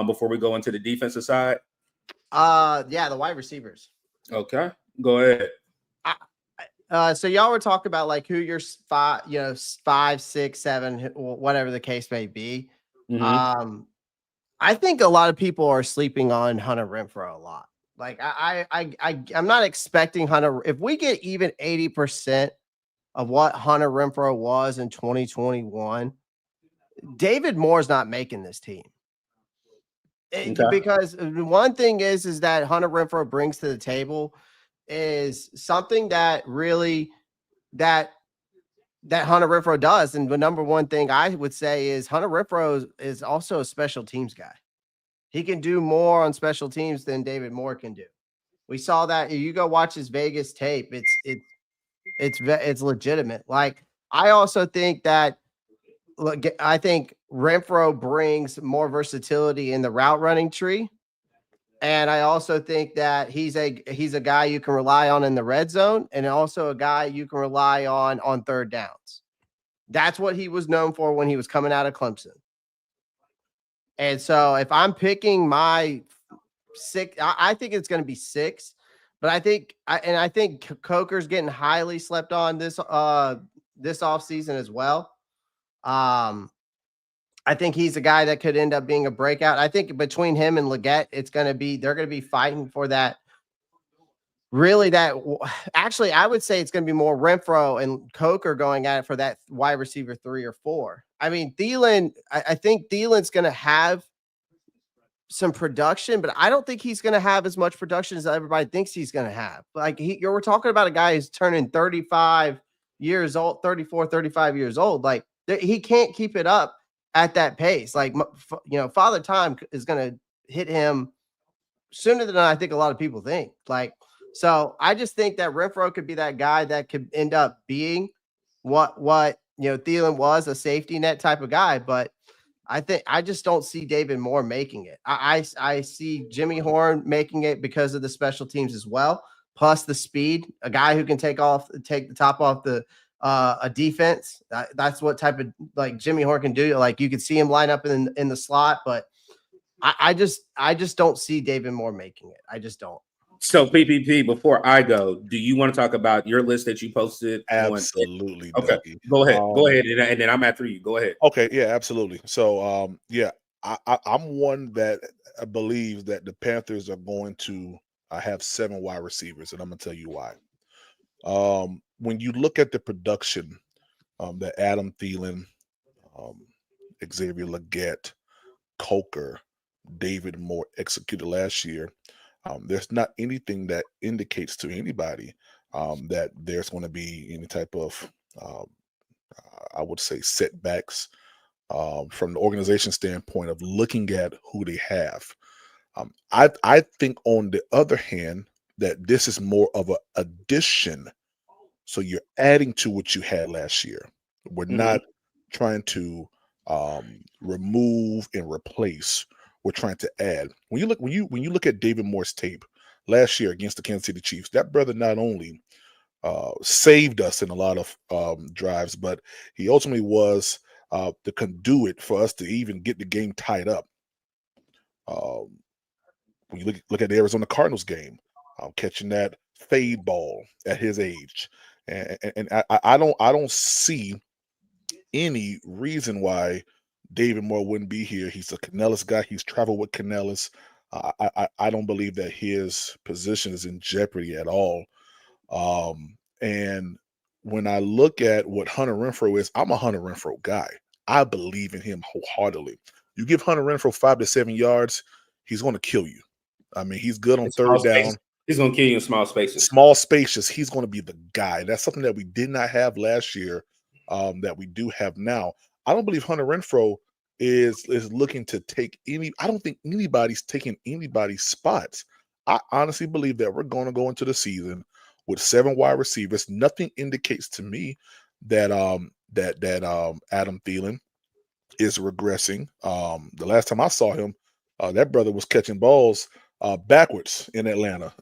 before we go into the defensive side? Yeah, the wide receivers. Okay, go ahead. So y'all were talking about who your 5, 6, 7, whatever the case may be. Mm-hmm. I think a lot of people are sleeping on Hunter Renfrow a lot. I'm not expecting Hunter. If we get even 80% of what Hunter Renfrow was in 2021, David Moore's not making this team. Okay. Because one thing is that Hunter Renfrow brings to the table is something that really that Hunter Renfrow does. And the number one thing I would say is Hunter Renfrow is also a special teams guy. He can do more on special teams than David Moore can do. We saw that. You go watch his Vegas tape. It's legitimate. I also think that I think Renfrow brings more versatility in the route running tree. And I also think that he's a guy you can rely on in the red zone and also a guy you can rely on third downs. That's what he was known for when he was coming out of Clemson. And so if I'm picking my 6, I think it's going to be 6, but I think Coker's getting highly slept on this offseason as well. I think he's a guy that could end up being a breakout. I think between him and Leggett, they're going to be fighting for that. Actually, I would say it's going to be more Renfrow and Coker going at it for that wide receiver 3 or 4. I mean, Thielen, I think Thielen's going to have some production, but I don't think he's going to have as much production as everybody thinks he's going to have. We're talking about a guy who's turning 35 years old, 34, 35 years old. He can't keep it up at that pace. Father Time is going to hit him sooner than I think a lot of people think. So I just think that Renfrow could be that guy that could end up being what Thielen was, a safety net type of guy. But I just don't see David Moore making it. I see Jimmy Horn making it because of the special teams as well, plus the speed, a guy who can take the top off a defense. That's what type of Jimmy Horn can do. You could see him line up in the slot, but I just don't see David Moore making it. I just don't. So PPP, before I go, do you want to talk about your list that you posted on? Absolutely, Okay, Dougie. go ahead, and then I'm after you. Go ahead. Okay, yeah, absolutely. So, I'm one that believes that the Panthers are going to have 7 wide receivers, and I'm gonna tell you why. When you look at the production that Adam Thielen, um, Xavier Legette, Coker, David Moore executed last year, there's not anything that indicates to anybody that there's going to be any type of, I would say, setbacks from the organization standpoint of looking at who they have. I think, on the other hand, that this is more of an addition. So you're adding to what you had last year. We're not trying to remove and replace. We're trying to add. When you look at David Moore's tape last year against the Kansas City Chiefs, that brother not only saved us in a lot of drives, but he ultimately was the conduit for us to even get the game tied up. Um, when you look at the Arizona Cardinals game, catching that fade ball at his age, and I don't see any reason why David Moore wouldn't be here. He's a Canellis guy. He's traveled with Canellis. I don't believe that his position is in jeopardy at all. And when I look at what Hunter Renfrow is, I'm a Hunter Renfrow guy. I believe in him wholeheartedly. You give Hunter Renfrow 5 to 7 yards, he's going to kill you. I mean, he's good on third down. He's going to kill you in small spaces. Small spaces, he's going to be the guy. That's something that we did not have last year, that we do have now. I don't believe Hunter Renfrow is looking to take any. I don't think anybody's taking anybody's spots. I honestly believe that we're going to go into the season with 7 wide receivers. Nothing indicates to me that Adam Thielen is regressing. The last time I saw him, that brother was catching balls backwards in Atlanta.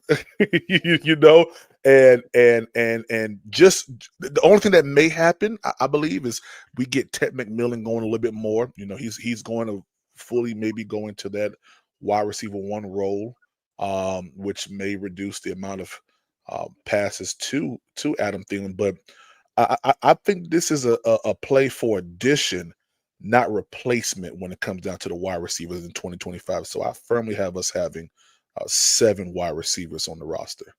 you know, and just the only thing that may happen, I believe, is we get Ted McMillan going a little bit more. You know, he's going to fully maybe go into that wide receiver 1 role, which may reduce the amount of passes to Adam Thielen. But I think this is a play for addition, not replacement, when it comes down to the wide receivers in 2025. So I firmly have us having 7 wide receivers on the roster.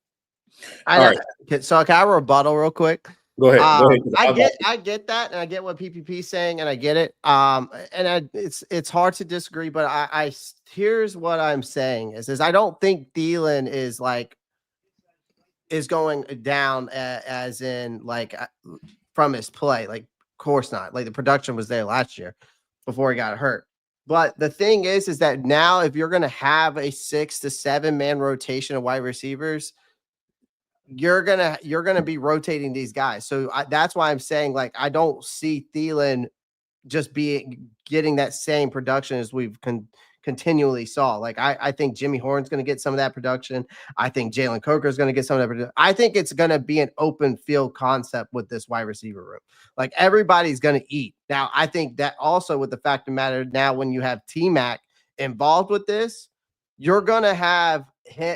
All right. So can I rebuttal real quick? Go ahead. I get that, and I get what PPP is saying, and I get it. It's hard to disagree, but I here's what I'm saying is I don't think Thielen is going down as in from his play. Like, of course not. Like, the production was there last year before he got hurt. But the thing is that now, if you're going to have a 6 to 7 man rotation of wide receivers, you're gonna be rotating these guys. So that's why I'm saying, I don't see Thielen just getting that same production as we've continually saw. I think Jimmy Horn's going to get some of that production. I think Jalen Coker is going to get some of that production. I think it's going to be an open field concept with this wide receiver room. Everybody's going to eat. Now, I think that also, with the fact of the matter, now when you have T-Mac involved with this, you're going to have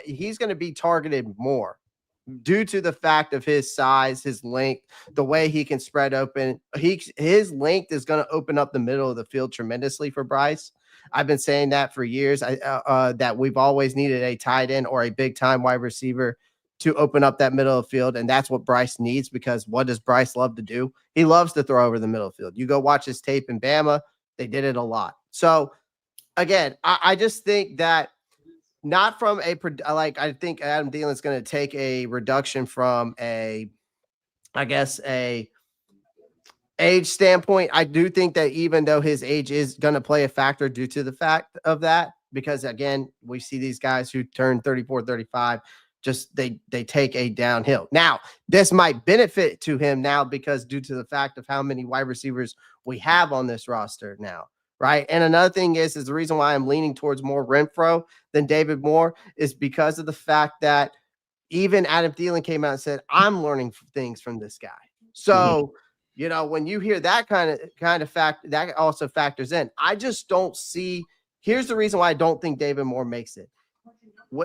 he's going to be targeted more due to the fact of his size, his length, the way he can spread open. His length is going to open up the middle of the field tremendously for Bryce. I've been saying that for years, that we've always needed a tight end or a big time wide receiver to open up that middle of the field. And that's what Bryce needs, because what does Bryce love to do? He loves to throw over the middle of the field. You go watch his tape in Bama. They did it a lot. So again, I just think that, not from I think Adam Thielen's going to take a reduction from a age standpoint. I do think that even though his age is going to play a factor due to the fact of that, because again, we see these guys who turn 34, 35, just they take a downhill. Now, this might benefit to him now, because due to the fact of how many wide receivers we have on this roster now. Right. And another thing is the reason why I'm leaning towards more Renfrow than David Moore is because of the fact that even Adam Thielen came out and said, I'm learning things from this guy. So, when you hear that kind of fact, that also factors in. I just don't see Here's the reason why I don't think David Moore makes it.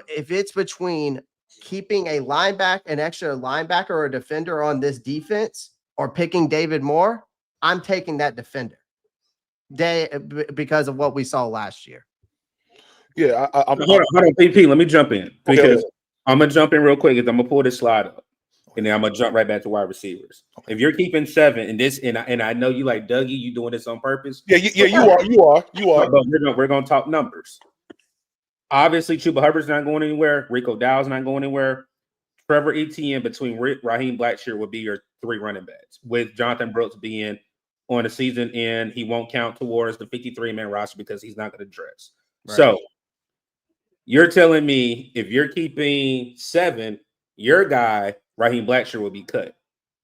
If it's between keeping an extra linebacker or a defender on this defense or picking David Moore, I'm taking that defender because of what we saw last year. Yeah, hold on, PP. Let me jump in because okay. I'm gonna jump in real quick. I'm gonna pull this slide up, and then I'm gonna jump right back to wide receivers. Okay. If you're keeping 7, and I know you like Dougie, you doing this on purpose. Yeah, you are. But we're gonna talk numbers. Obviously, Chuba Hubbard's not going anywhere. Rico Dowd's not going anywhere. Trevor Etienne between Raheem Blackshear would be your 3 running backs, with Jonathan Brooks being on the season end. He won't count towards the 53-man roster because he's not going to dress. Right. So you're telling me if you're keeping 7, your guy, Raheem Blackshear, will be cut.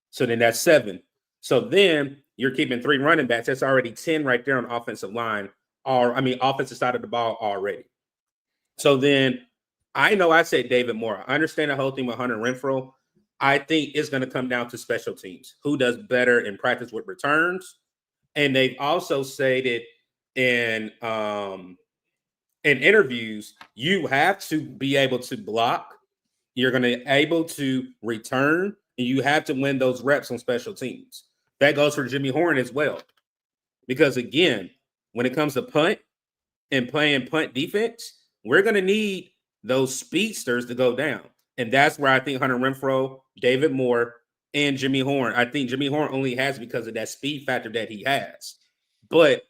So then that's 7. So then you're keeping 3 running backs. That's already 10 right there on the offensive line, offensive side of the ball already. So then I know I said David Moore. I understand the whole thing with Hunter Renfrow. I think it's going to come down to special teams. Who does better in practice with returns? And they've also stated in interviews, you have to be able to block. You're going to be able to return, and you have to win those reps on special teams. That goes for Jimmy Horn as well. Because, again, when it comes to punt and playing punt defense, we're going to need those speedsters to go down. And that's where I think Hunter Renfrow, David Moore, and Jimmy Horn. I think Jimmy Horn only has because of that speed factor that he has. But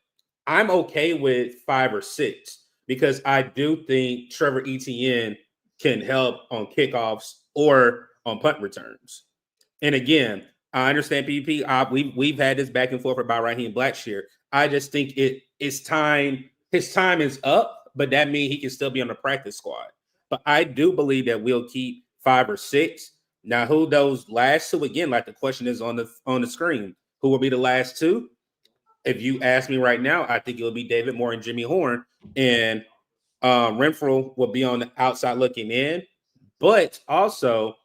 I'm okay with 5 or 6 because I do think Trevor Etienne can help on kickoffs or on punt returns. And again, I understand PP. We've had this back and forth about Raheem Blackshear. I just think it's time. His time is up. But that means he can still be on the practice squad. But I do believe that we'll keep 5 or 6. Now, who those last 2, again, like the question is on the screen, who will be the last 2? If you ask me right now, I think it will be David Moore and Jimmy Horn. And Renfrow will be on the outside looking in. But also,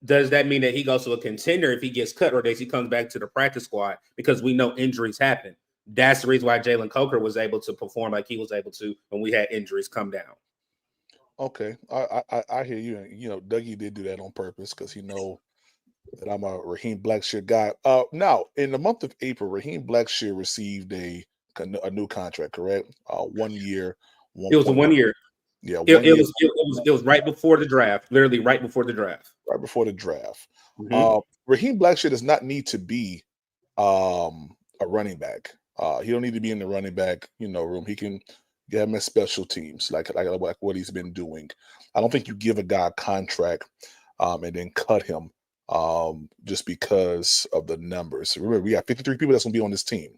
does that mean that he goes to a contender if he gets cut, or does he come back to the practice squad? Because we know injuries happen. That's the reason why Jalen Coker was able to perform like he was able to when we had injuries come down. Okay, I hear you. You know, Dougie did do that on purpose because he know that I'm a Raheem Blackshear guy. Now in the month of April, Raheem Blackshear received a new contract. Correct? 1 year. It was a 1 year. Yeah, it was right before the draft. Literally right before the draft. Right before the draft. Mm-hmm. Raheem Blackshear does not need to be a running back. He don't need to be in the running back, room. He can get him as special teams, like what he's been doing. I don't think you give a guy a contract and then cut him just because of the numbers. Remember, we got 53 people that's gonna be on this team.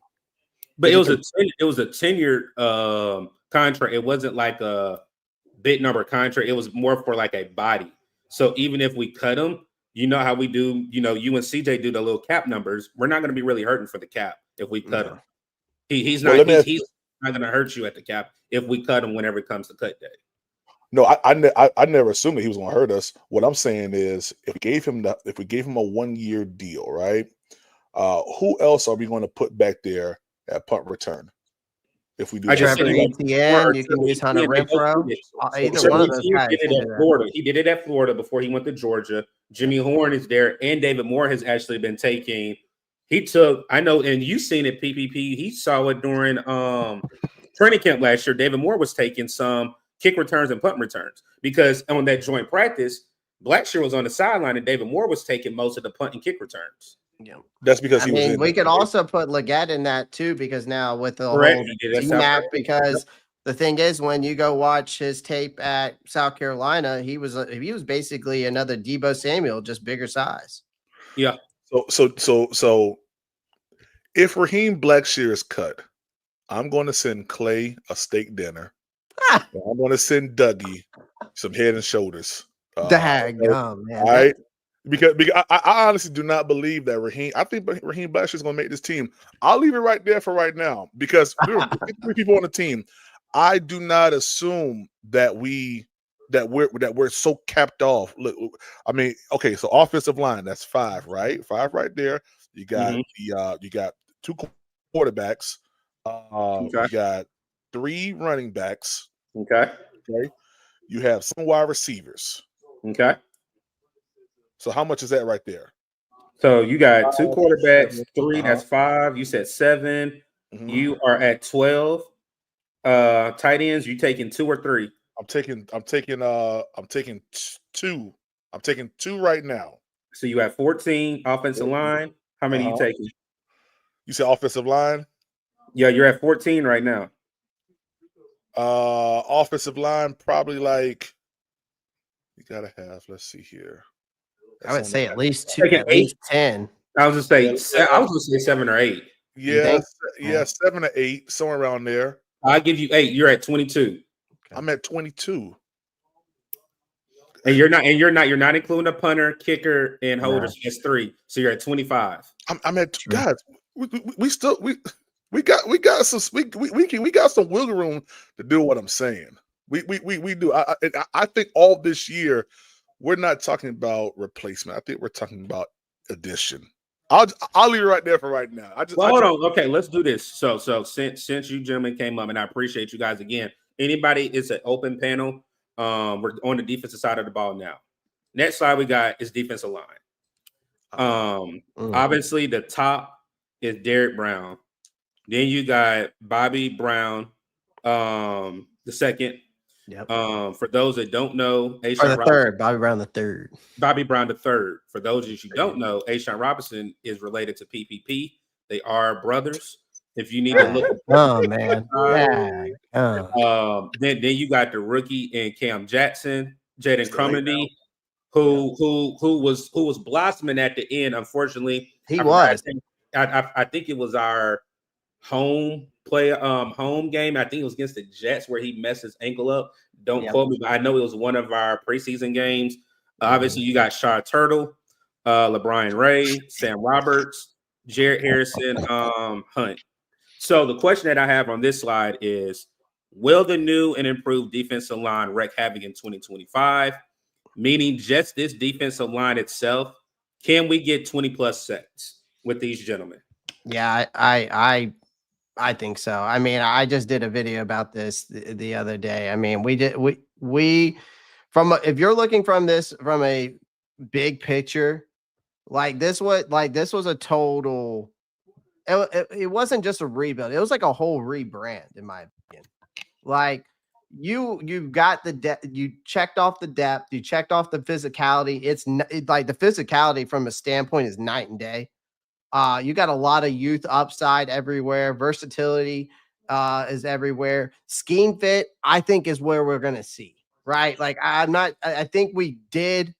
But it was a 10-year contract. It wasn't like a big number contract. It was more for like a body. So even if we cut him, you know how we do. You and CJ do the little cap numbers. We're not going to be really hurting for the cap if we cut him. He's not going to hurt you at the cap if we cut him whenever it comes to cut day. No, I never assumed that he was going to hurt us. What I'm saying is, if we gave him a 1 year deal, right? Who else are we going to put back there at punt return? If we do, Trevor Etienne, you can use Hunter Renfrow. Either one of those guys. He did it at Florida before he went to Georgia. Jimmy Horn is there, and David Moore has actually been taking. I know, and you've seen it, PPP. He saw it during training camp last year. David Moore was taking some kick returns and punt returns because on that joint practice, Blackshear was on the sideline and David Moore was taking most of the punt and kick returns. Yeah, that's because we could also put Leggett in that too, because now with the whole map, because the thing is, when you go watch his tape at South Carolina, he was basically another Deebo Samuel, just bigger size. Yeah. So if Raheem Blackshear is cut, I'm going to send Clay a steak dinner. I'm going to send Dougie some Head and Shoulders. Man. All right. Because I honestly do not believe that Raheem. I think Raheem Blackshear is going to make this team. I'll leave it right there for right now because there are 53 people on the team. I do not assume that we're so capped off. Look, I mean, okay, so offensive line, that's 5, right? 5 right there. You got you got 2 quarterbacks. You got 3 running backs. Okay. Okay. You have some wide receivers. Okay. So how much is that right there? So you got 2 quarterbacks, 7. 3, that's 5. You said 7. Mhm. You are at 12. Tight ends, you taking 2 or 3? I'm taking 2. I'm taking 2 right now. So you have 14 offensive line. How many you taking? You said offensive line? Yeah, you're at 14 right now. Offensive line, probably like you gotta have. Let's see here. I would say at least 2, Taking at least 10. I was just say Yeah. I was gonna say 7 or 8. You think? Yeah, 7 or 8, somewhere around there. I'll give you 8. You're at 22. I'm at 22. And you're not including a punter, kicker, and holder. No. So that's 3. So you're at 25. I'm at True. guys. We got some wiggle room to do what I'm saying. We do. I think all this year we're not talking about replacement. I think we're talking about addition. I'll leave it right there for right now. Hold on. Okay, let's do this. So since you gentlemen came up, and I appreciate you guys again. Anybody, it's an open panel. We're on the defensive side of the ball now. Next slide we got is defensive line. Obviously the top is Derek Brown. Then you got Bobby Brown, the second. Yep. For those that don't know, Or the third, Bobby Brown the third. Bobby Brown the third. For those of you don't know, Ashawn Robinson is related to PPP. They are brothers. If you need to look, oh man, then you got the rookie and Cam Jackson, Jaden Crumedy, who was blossoming at the end. Unfortunately, I think it was our home game. I think it was against the Jets where he messed his ankle up. Don't quote me, but I know it was one of our preseason games. Obviously, you got Shaw Turtle, LeBron Ray, Sam Roberts, Jared Harrison, Hunt. So the question that I have on this slide is, will the new and improved defensive line wreak havoc in 2025? Meaning just this defensive line itself, can we get 20 plus sacks with these gentlemen? Yeah, I think so. I mean, I just did a video about this the other day. I mean, if you're looking from this from a big picture, this was a total. It wasn't just a rebuild. It was like a whole rebrand, in my opinion. Like you've got the depth. You checked off the depth. You checked off the physicality. It's like the physicality from a standpoint is night and day. You got a lot of youth upside everywhere. Versatility is everywhere. Scheme fit, I think, is where we're going to see, right? Like I think we did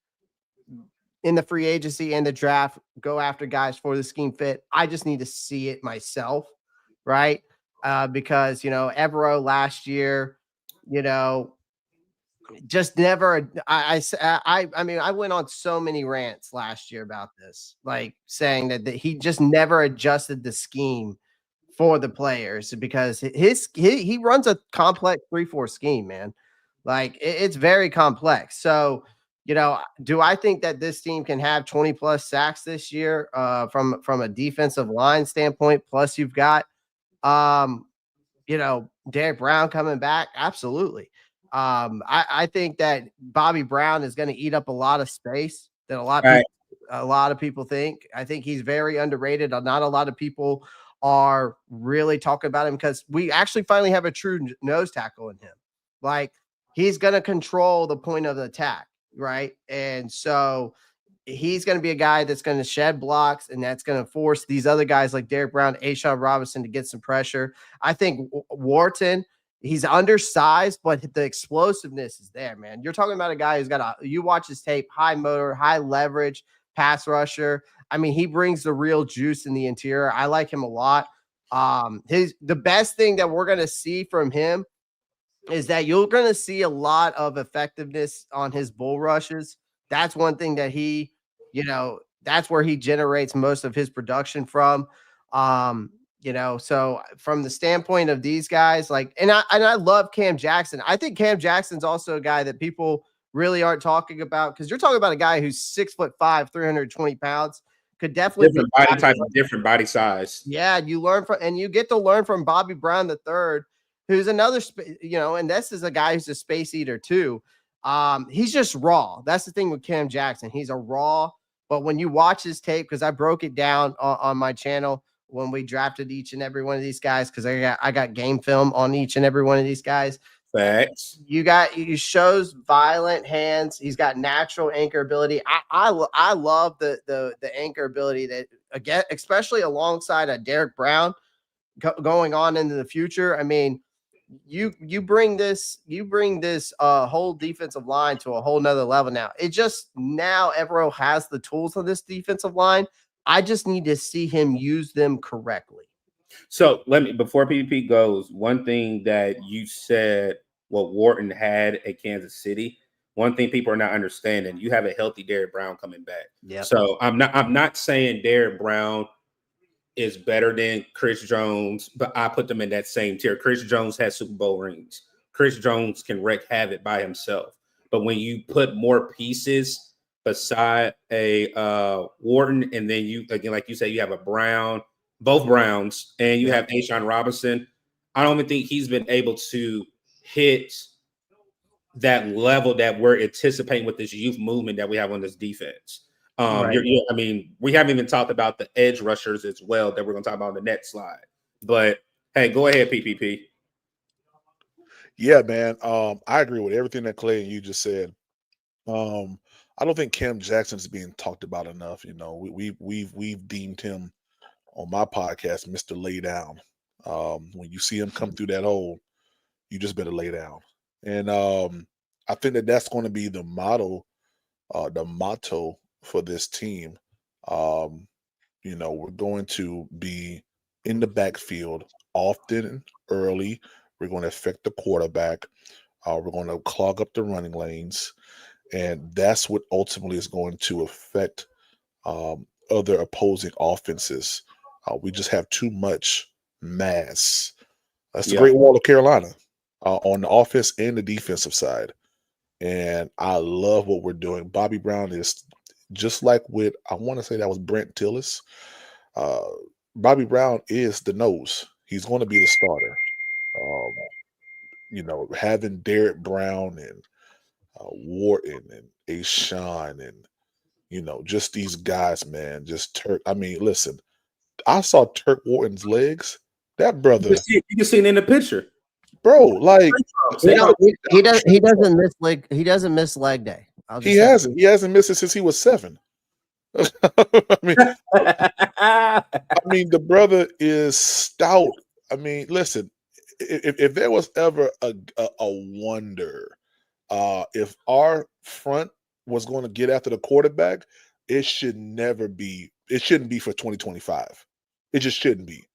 in the free agency and the draft go after guys for the scheme fit. I just need to see it myself, right? Because, Evero last year, just never. I mean, I went on so many rants last year about this, like saying that he just never adjusted the scheme for the players because he runs a complex 3-4 scheme, man. Like it's very complex. So, do I think that this team can have 20 plus sacks this year from a defensive line standpoint? Plus, you've got, Derek Brown coming back. Absolutely. I think that Bobby Brown is going to eat up a lot of space that a lot of people think. I think he's very underrated. Not a lot of people are really talking about him because we actually finally have a true nose tackle in him. Like he's going to control the point of the attack, right? And so he's going to be a guy that's going to shed blocks and that's going to force these other guys like Derek Brown, Ashawn Robinson to get some pressure. I think Wharton, he's undersized, but the explosiveness is there, man. You're talking about a guy who's you watch his tape, high motor, high leverage, pass rusher. I mean, he brings the real juice in the interior. I like him a lot. The best thing that we're going to see from him is that you're going to see a lot of effectiveness on his bull rushes. That's one thing that he, that's where he generates most of his production from. So from the standpoint of these guys, and I love Cam Jackson. I think Cam Jackson's also a guy that people really aren't talking about because you're talking about a guy who's 6'5", 320 pounds, could definitely different body type, different body size. Yeah, you get to learn from Bobby Brown the third, who's another, and this is a guy who's a space eater too. He's just raw. That's the thing with Cam Jackson. He's a raw, but when you watch his tape, because I broke it down on my channel when we drafted each and every one of these guys, because I got game film on each and every one of these guys. Facts. He shows violent hands. He's got natural anchor ability. I love the anchor ability that, again, especially alongside a Derek Brown going on into the future. I mean, you bring this whole defensive line to a whole nother level now. It just, now Evero has the tools on this defensive line. I just need to see him use them correctly. So let me, before PPP goes, one thing that you said, what Wharton had at Kansas City, one thing people are not understanding, you have a healthy Derrick Brown coming back. Yeah. So I'm not saying Derrick Brown is better than Chris Jones, but I put them in that same tier. Chris Jones has Super Bowl rings. Chris Jones can wreak havoc by himself. But when you put more pieces beside a Wharton, and then you, again, like you say, you have a Brown, both Browns, and you have Ashawn Robinson, I don't even think he's been able to hit that level that we're anticipating with this youth movement that we have on this defense. Right. I mean, we haven't even talked about the edge rushers as well that we're going to talk about on the next slide. But hey, go ahead, PPP. Yeah, man. I agree with everything that Clay and you just said. I don't think Cam Jackson is being talked about enough. You know, we've deemed him on my podcast Mr. Lay Down. When you see him come through that hole, you just better lay down. And I think that's going to be the motto for this team. You know, we're going to be in the backfield often, early. We're going to affect the quarterback. We're going to clog up the running lanes. And that's what ultimately is going to affect other opposing offenses. We just have too much mass. That's the Great Wall of Carolina on the offense and the defensive side. And I love what we're doing. Bobby Brown is just like with, I want to say that was Brent Tillis. Bobby Brown is the nose. He's going to be the starter. You know, having Derek Brown and Wharton and Ashawn and, you know, just these guys, man, just Turk. I mean, listen, I saw Turk Wharton's legs. That brother, you can see it in the picture, bro. Like he doesn't miss leg. He doesn't miss leg day. He hasn't missed it since he was 7. I mean, the brother is stout. I mean, listen, if there was ever a wonder, if our front was going to get after the quarterback, it shouldn't be for 2025. It just shouldn't be.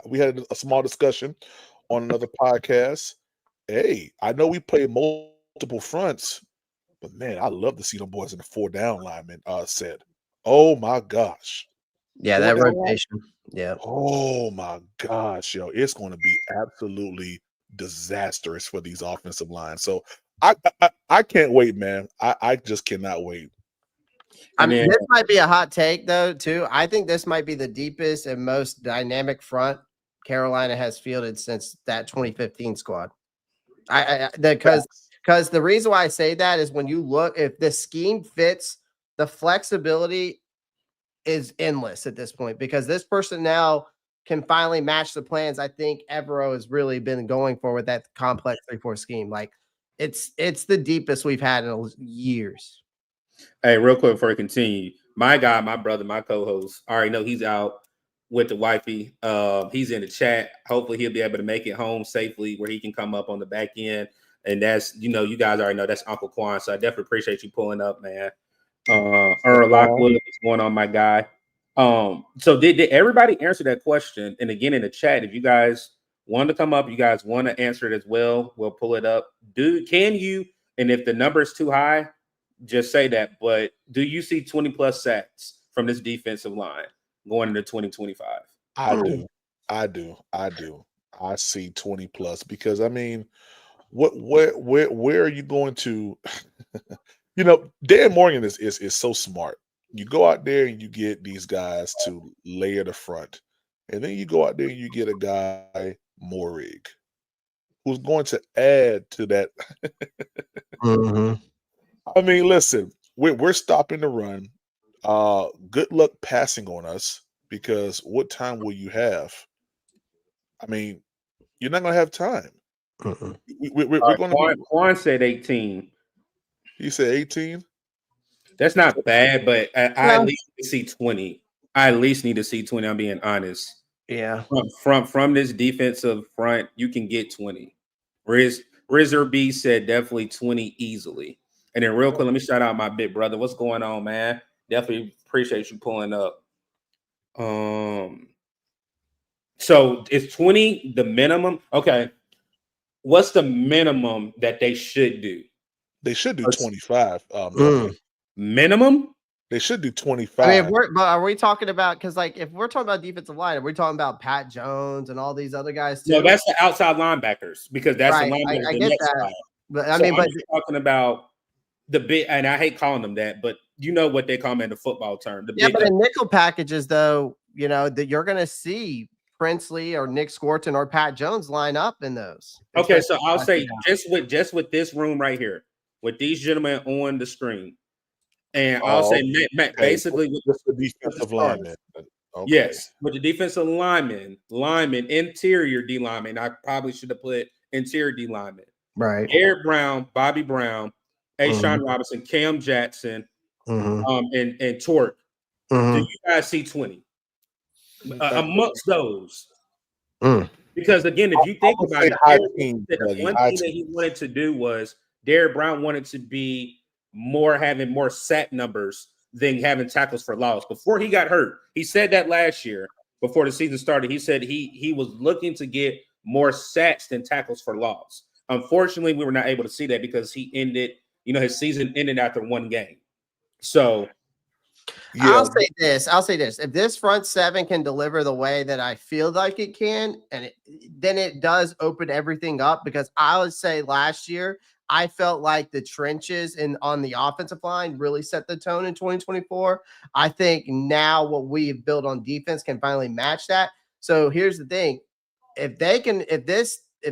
We had a small discussion on another podcast. Hey, I know we play multiple fronts, but man, I love to see them boys in the 4 down lineman set. Oh my gosh. Yeah, that rotation. Yeah. Oh my gosh, yo. It's going to be absolutely disastrous for these offensive lines. So I can't wait, man. I just cannot wait. I mean, this might be a hot take, though, too. I think this might be the deepest and most dynamic front Carolina has fielded since that 2015 squad. Because the reason why I say that is when you look, if the scheme fits, the flexibility is endless at this point because this personnel can finally match the plans I think Evero has really been going for with that complex 3-4 scheme. Like it's the deepest we've had in years. Hey, real quick before I continue, my guy, my brother, my co-host, I already know he's out with the wifey. He's in the chat. Hopefully he'll be able to make it home safely where he can come up on the back end. And that's, you know, you guys already know that's Uncle Quan. So I definitely appreciate you pulling up, man. Earl Lockwood, what's going on, my guy? So did everybody answer that question? And again, in the chat, if you guys want to come up, you guys want to answer it as well, we'll pull it up. Can you, and if the number is too high, just say that. But do you see 20 plus sacks from this defensive line going into 2025? I do. I see 20 plus because I mean, where are you going to? You know, Dan Morgan is so smart. You go out there and you get these guys to layer the front, and then you go out there and you get a guy Morig, who's going to add to that. Mm-hmm. I mean, listen, we're stopping the run. Good luck passing on us because what time will you have? I mean, you're not going to have time. Mm-mm. We're going to be. Quan said 18. He said 18. That's not bad, but I Yeah. at least need to see 20. I at least need to see 20. I'm being honest. Yeah. From this defensive front, you can get 20. Rizzer B said definitely 20 easily. And then real quick, let me shout out my big brother. What's going on, man? Definitely appreciate you pulling up. So is 20 the minimum? Okay. What's the minimum that they should do? They should do 25. Minimum? They should do I 25. mean, but are we talking about, because like if we're talking about defensive line, are we talking about Pat Jones and all these other guys too? No, that's the outside linebackers because that's Right, the linebackers. I the get next that. side. But I So mean, I'm but just talking about the big, and I hate calling them that, but you know what they call them in the football term. The yeah, big but in nickel packages though, you know that you're going to see Princely or Nick Scorton or Pat Jones line up in those. okay, so I'll say Yeah. just with this room right here, with these gentlemen on the screen, and I'll Oh, say Matt, okay. basically with Just the defensive lineman. Okay. yes, with the defensive linemen, interior D lineman. I probably should have put interior D lineman. Right. Garrett Brown, Bobby Brown, Mhm. Ashawn Robinson, Cam Jackson, Mhm. and Torque. Do Mhm. you guys see 20 I- amongst those? Mm. Because again, if you think I would about say it, high Derek teens, said the Dougie, one high thing that he teens. wanted to do was Derek Brown wanted to be having more sack numbers than having tackles for loss. Before he got hurt, he said that last year before the season started. He said he was looking to get more sacks than tackles for loss. Unfortunately, we were not able to see that because he ended, his season ended after one game. So Yeah, I'll say this. If this front seven can deliver the way that I feel like it can, then it does open everything up, because I would say last year I felt like the trenches on the offensive line really set the tone in 2024. I think now what we've built on defense can finally match that. So here's the thing. If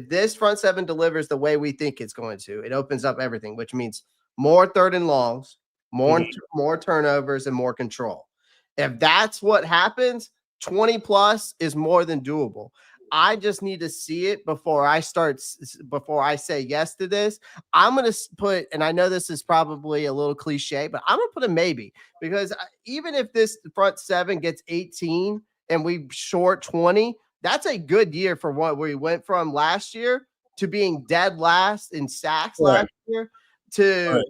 this front seven delivers the way we think it's going to, it opens up everything, which means more third and longs, more turnovers, and more control. If that's what happens, 20 plus is more than doable. I just need to see it before I say yes to this. I'm going to put, and I know this is probably a little cliche, but I'm going to put a maybe, because even if this front seven gets 18 and we short 20, that's a good year for what we went from last year to being dead last in sacks last year to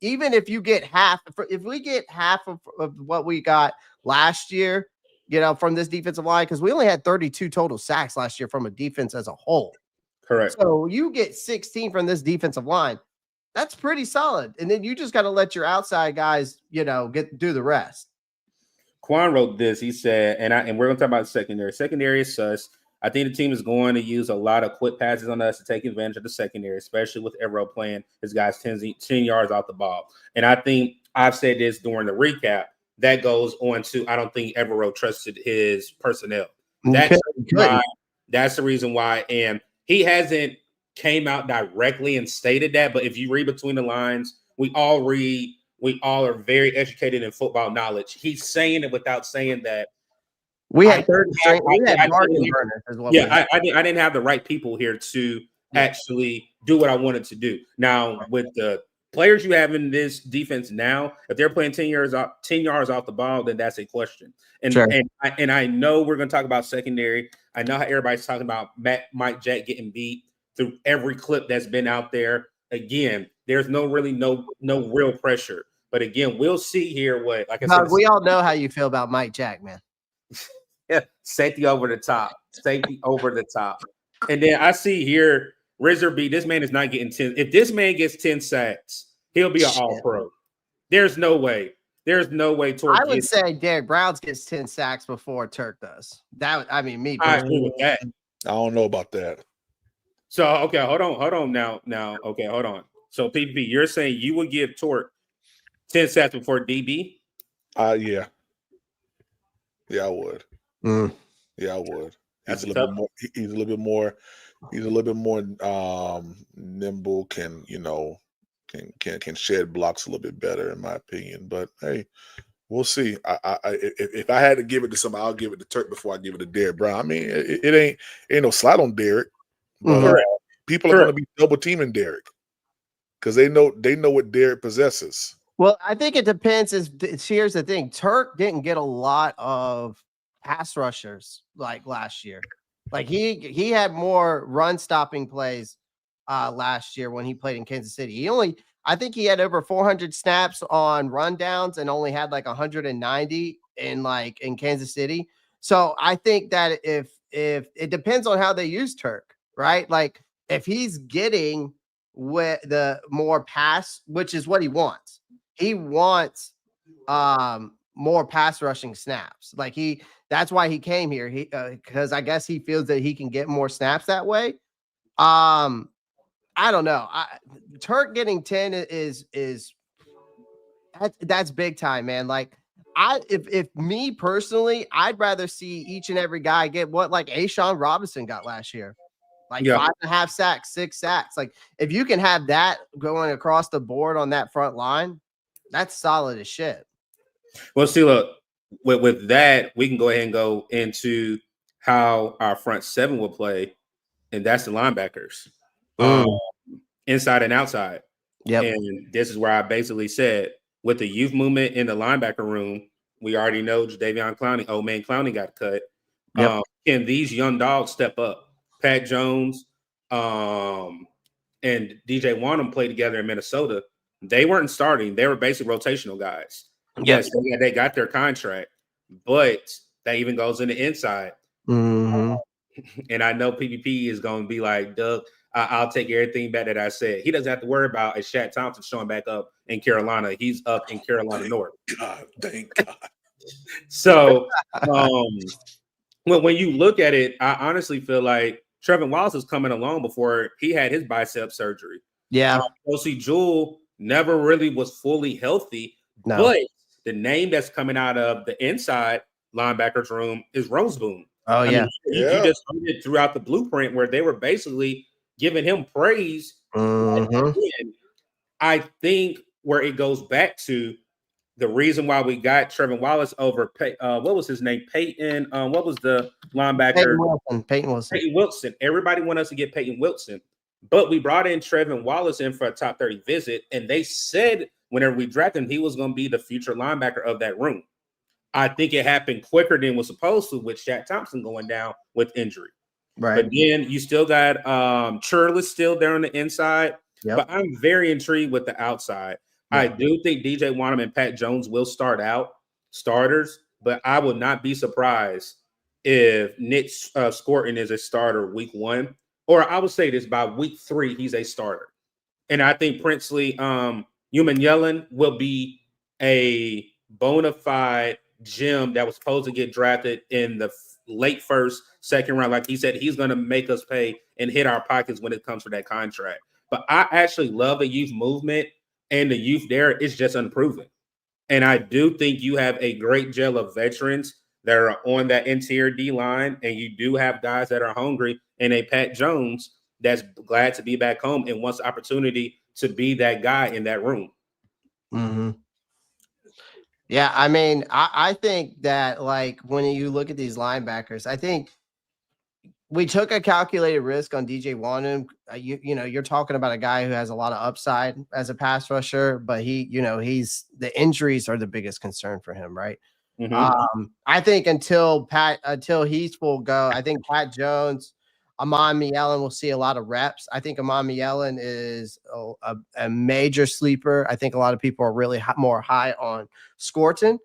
even if you get if we get half of what we got last year, from this defensive line, because we only had 32 total sacks last year from a defense as a whole. correct. So you get 16 from this defensive line. That's pretty solid. And then you just got to let your outside guys, do the rest. Quan wrote this. He said, and we're going to talk about secondary. Secondary is sus. I think the team is going to use a lot of quick passes on us to take advantage of the secondary, especially with Evero playing his guys 10 yards out the ball. And I think I've said this during the recap. That goes on to, I don't think Evero trusted his personnel. That's the reason why. And he hasn't came out directly and stated that. But if you read between the lines, we all are very educated in football knowledge. He's saying it without saying that. We had third string. We had bargain burners as well. Yeah, I didn't have the right people here to actually do what I wanted to do. Now, with the players you have in this defense now, if they're playing 10 yards off the ball, then that's a question. And I know we're going to talk about secondary. I know how everybody's talking about Mike Jack getting beat through every clip that's been out there. Again, there's no real pressure. But again, we'll see here what, like I said, we all know how you feel about Mike Jack, man. Yeah, safety over the top. And then I see here, Rizzer B, this man is not getting 10. If this man gets 10 sacks, he'll be an all-pro. There's no way. I would say Derek Browns gets 10 sacks before Turk does. I agree with that. I don't know about that. So, okay, hold on now. Okay, hold on. So, PPP, you're saying you would give Torque 10 sacks before DB? Yeah. Yeah, I would. Mm. Yeah, I would. He's a little bit more. He's a little bit more. He's a little bit more nimble. Can can shed blocks a little bit better, in my opinion. But hey, we'll see. If I had to give it to somebody, I'll give it to Turk before I give it to Derek Brown. I mean, it ain't no slide on Derek, but people are going to be double teaming Derek because they know what Derek possesses. Well, I think it depends. Here's the thing: Turk didn't get a lot of pass rushers like last year. Like he had more run stopping plays last year when he played in Kansas City. I think he had over 400 snaps on rundowns and only had like 190 in Kansas City. So I think that if it depends on how they use Turk, right? Like if he's getting with the more pass, which is what he wants. He wants more pass rushing snaps. That's why he came here. Because I guess he feels that he can get more snaps that way. I don't know. Turk getting 10 is that's big time, man. Like if me personally, I'd rather see each and every guy get what like Ashawn Robinson got last year. Like 5.5 sacks, 6 sacks. Like if you can have that going across the board on that front line, that's solid as shit. Well, see, look, with that, we can go ahead and go into how our front seven will play, and that's the linebackers, inside and outside. Yep. And this is where I basically said, with the youth movement in the linebacker room, we already know Jadeveon Clowney, old man Clowney got cut. Yep. Can these young dogs step up? Pat Jones and DJ Wanham played together in Minnesota. They weren't starting. They were basically rotational guys. Yes, they got their contract, but that even goes in the inside. Mm-hmm. And I know PPP is going to be like, Doug, I'll take everything back that I said. He doesn't have to worry about a Shaq Thompson showing back up in Carolina. He's up in Carolina North. Thank God. So when you look at it, I honestly feel like Trevin Wallace was coming along before he had his bicep surgery. Yeah. O.C. Jewell never really was fully healthy, but the name that's coming out of the inside linebackers room is Roseboom. Oh, you just heard it throughout the blueprint where they were basically giving him praise. Mm-hmm. I think where it goes back to the reason why we got Trevin Wallace over what was his name? Peyton. What was the linebacker? Peyton Wilson. Everybody wanted us to get Peyton Wilson, but we brought in Trevin Wallace in for a top 30 visit, and they said whenever we drafted him, he was going to be the future linebacker of that room. I think it happened quicker than was supposed to with Shaq Thompson going down with injury. Right. But then you still got Churlis still there on the inside. Yep. But I'm very intrigued with the outside. Yep. I do think DJ Wanham and Pat Jones will start out starters, but I would not be surprised if Nick Scorton is a starter week 1. Or I would say this, by week 3, he's a starter. And I think Princely Yellen will be a bona fide gem that was supposed to get drafted in the late first, second round. Like he said, he's going to make us pay and hit our pockets when it comes to that contract. But I actually love the youth movement, and the youth there is just unproven. And I do think you have a great gel of veterans that are on that interior D line, and you do have guys that are hungry, and a Pat Jones that's glad to be back home and wants the opportunity to be that guy in that room. Mm-hmm. Yeah, I mean, I think that like when you look at these linebackers, I think we took a calculated risk on DJ Wanham. You're talking about a guy who has a lot of upside as a pass rusher, but the injuries are the biggest concern for him, right? Mm-hmm. I think until he's full go, I think Pat Jones, Amon Mielen will see a lot of reps. I think Amon Mielen is a major sleeper. I think a lot of people are really more high on Scorton.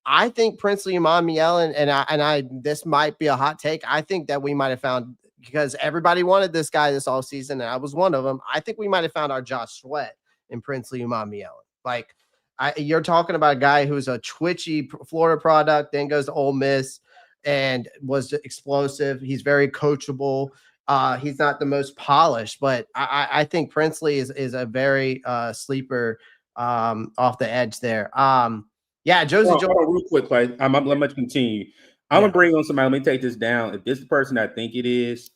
I think Princely Amon Mielen, and I this might be a hot take. I think that we might have found, because everybody wanted this guy this all season, and I was one of them. I think we might have found our Josh Sweat in Princely Amon Mielen. Like you're talking about a guy who's a twitchy Florida product, then goes to Ole Miss and was explosive. He's very coachable. He's not the most polished, but I think Princely is a very sleeper off the edge there. Yeah, Josie Jones. Real quick, Clay. I'm going to continue. I'm gonna bring on somebody. Let me take this down. If this is the person I think it is,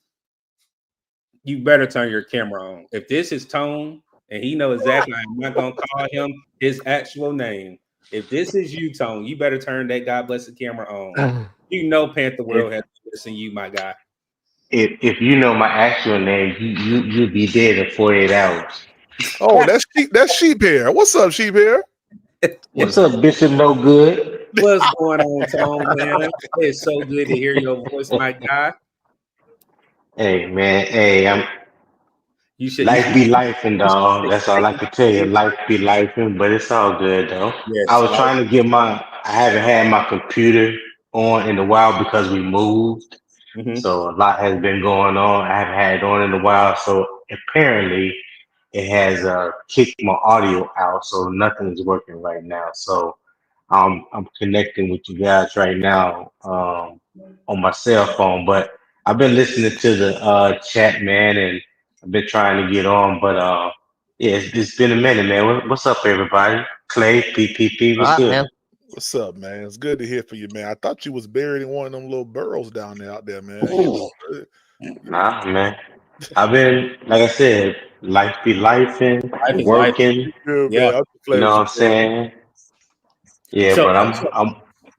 you better turn your camera on. If this is Tone and he knows exactly, I'm not gonna call him his actual name. If this is you, Tone, you better turn that God bless the camera on. You know Panther World has listened to you, my guy. If you know my actual name, you'll be dead in 48 hours. Oh, that's Sheep Hair. What's up, Sheep Hair? What's up, Bishop? No good. What's going on, Tone, man? It's so good to hear your voice, my guy. Hey man, hey, You should life be lifing, you should dog. That's all I can tell you. Life be lifing, but it's all good though. I yes, was trying to get I haven't had my computer on in a while because we moved. So a lot has been going on. I haven't had it on in a while. So apparently it has kicked my audio out. So nothing is working right now. So I'm connecting with you guys right now on my cell phone. But I've been listening to the chat, man, and I've been trying to get on. But yeah, it's been a minute, man. What's up, everybody? Clay, PPP, All what's right, good? man. What's up, man? It's good to hear from you, man. I thought you was buried in one of them little burrows down there out there, man. You know, Nah, man. I've been, like I said, life be lifing, life is life. working. good, Yeah. man. I'm just You playing know with what you, I'm bro. saying? Yeah, So, but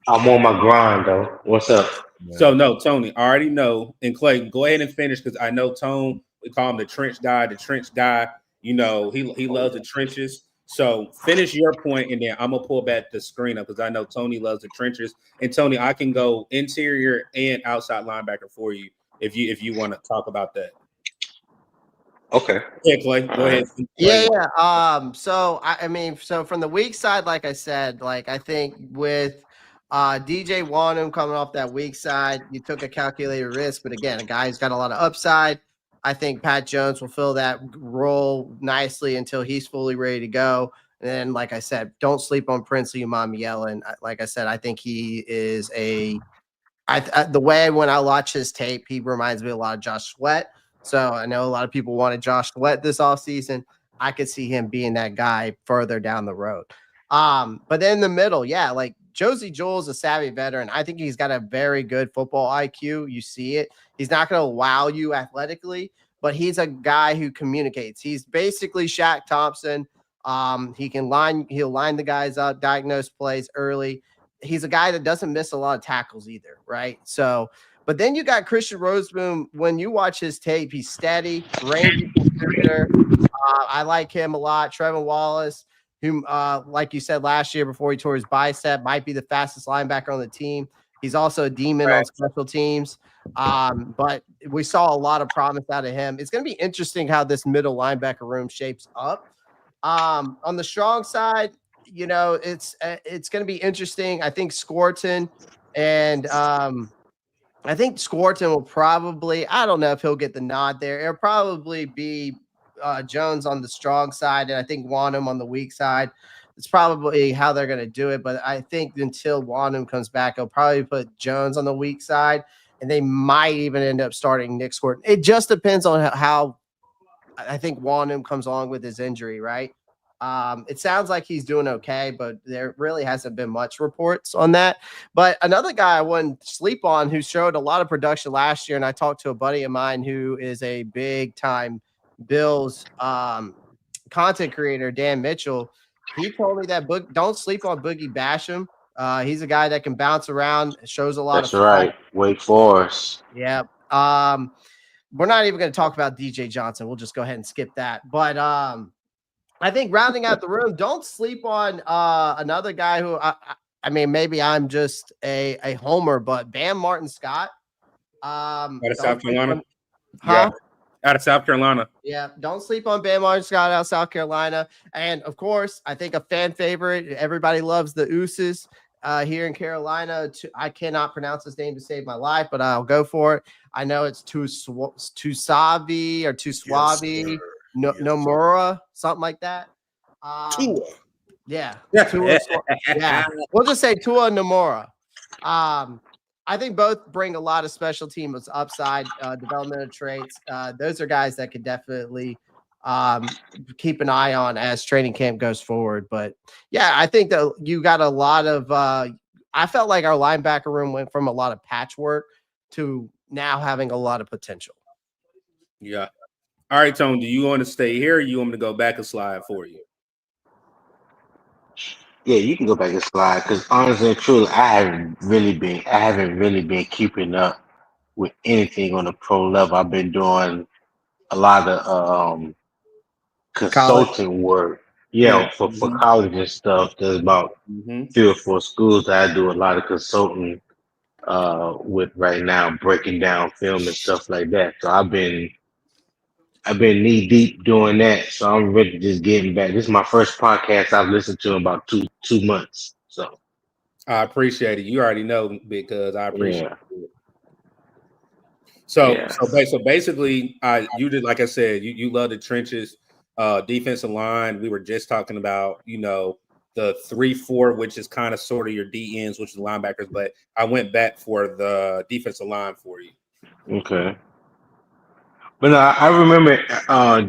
I'm on my grind though. What's up? so no, Tony, I already know. And Clay, go ahead and finish because I know Tone, we call him the trench guy. The trench guy, you know, he loves the trenches. So finish your point, and then I'm gonna pull back the screen up because I know Tony loves the trenches. And Tony, I can go interior and outside linebacker for you if you want to talk about that. Okay. Yeah, Clay, go All ahead. right. Yeah, yeah. So I mean, so from the weak side, like I said, like I think with DJ Wanham coming off that weak side, you took a calculated risk, but again, a guy who's got a lot of upside. I think Pat Jones will fill that role nicely until he's fully ready to go. And then, like I said, don't sleep on Princely Umami Yellen. Like I said, I think he is the way when I watch his tape, he reminds me a lot of Josh Sweat. So I know a lot of people wanted Josh Sweat this offseason. I could see him being that guy further down the road. But then in the middle, yeah, like Josie Jewell's a savvy veteran. I think he's got a very good football IQ. You see it. He's not going to wow you athletically, but he's a guy who communicates. He's basically Shaq Thompson. He'll line the guys up, diagnose plays early. He's a guy that doesn't miss a lot of tackles either, right? So, but then you got Christian Roseboom. When you watch his tape, he's steady, rangy contributor. I like him a lot. Trevor Wallace, who, like you said last year before he tore his bicep, might be the fastest linebacker on the team. He's also a demon on special teams. But we saw a lot of promise out of him. It's going to be interesting how this middle linebacker room shapes up. On the strong side, you know, it's going to be interesting. I think Scorton and I think Scorton will probably, I don't know if he'll get the nod there. It'll probably be Jones on the strong side, and I think Wanham on the weak side. It's probably how they're going to do it. But I think until Wanham comes back, they'll probably put Jones on the weak side, and they might even end up starting Nick Scorton. It just depends on how I think Wanham comes along with his injury, right? It sounds like he's doing okay, but there really hasn't been much reports on that. But another guy I wouldn't sleep on who showed a lot of production last year, and I talked to a buddy of mine who is a big time Bills content creator, Dan Mitchell. He told me that don't sleep on Boogie Basham. He's a guy that can bounce around, shows a lot That's of right. Wake Forest. Yeah. We're not even going to talk about DJ Johnson. We'll just go ahead and skip that. But I think rounding out the room, don't sleep on another guy who I mean, maybe I'm just a homer, but Bam Martin Scott. Out of South Carolina. Huh? Out of South Carolina. Yeah, don't sleep on Bam Martin Scott out of South Carolina. And of course, I think a fan favorite. Everybody loves the Ooses here in Carolina. I cannot pronounce his name to save my life, but I'll go for it. I know it's Tusavi or Tuswavi, Nomura, something like that. Tua. Yeah. Tua, yeah. We'll just say Tua Nomura. I think both bring a lot of special teams upside, developmental traits. Those are guys that could definitely keep an eye on as training camp goes forward. But yeah, I think that you got a lot of I felt like our linebacker room went from a lot of patchwork to now having a lot of potential. Yeah. All right, Tone, do you want to stay here or you want me to go back a slide for you? Yeah, you can go back and slide because honestly and truly, I haven't really been keeping up with anything on the pro level. I've been doing a lot of College. consulting work, Yeah. for college and stuff. There's about Mm-hmm. 3 or 4 schools that I do a lot of consulting with right now, breaking down film and stuff like that. So I've been knee deep doing that. So I'm ready just getting back. This is my first podcast I've listened to in about two months. So I appreciate it. You already know because I appreciate yeah, it. So, yeah. so basically, you did, like I said, you love the trenches, defensive line. We were just talking about, the 3-4, which is kind of sort of your D ends, which is linebackers. But I went back for the defensive line for you. Okay. But no, I remember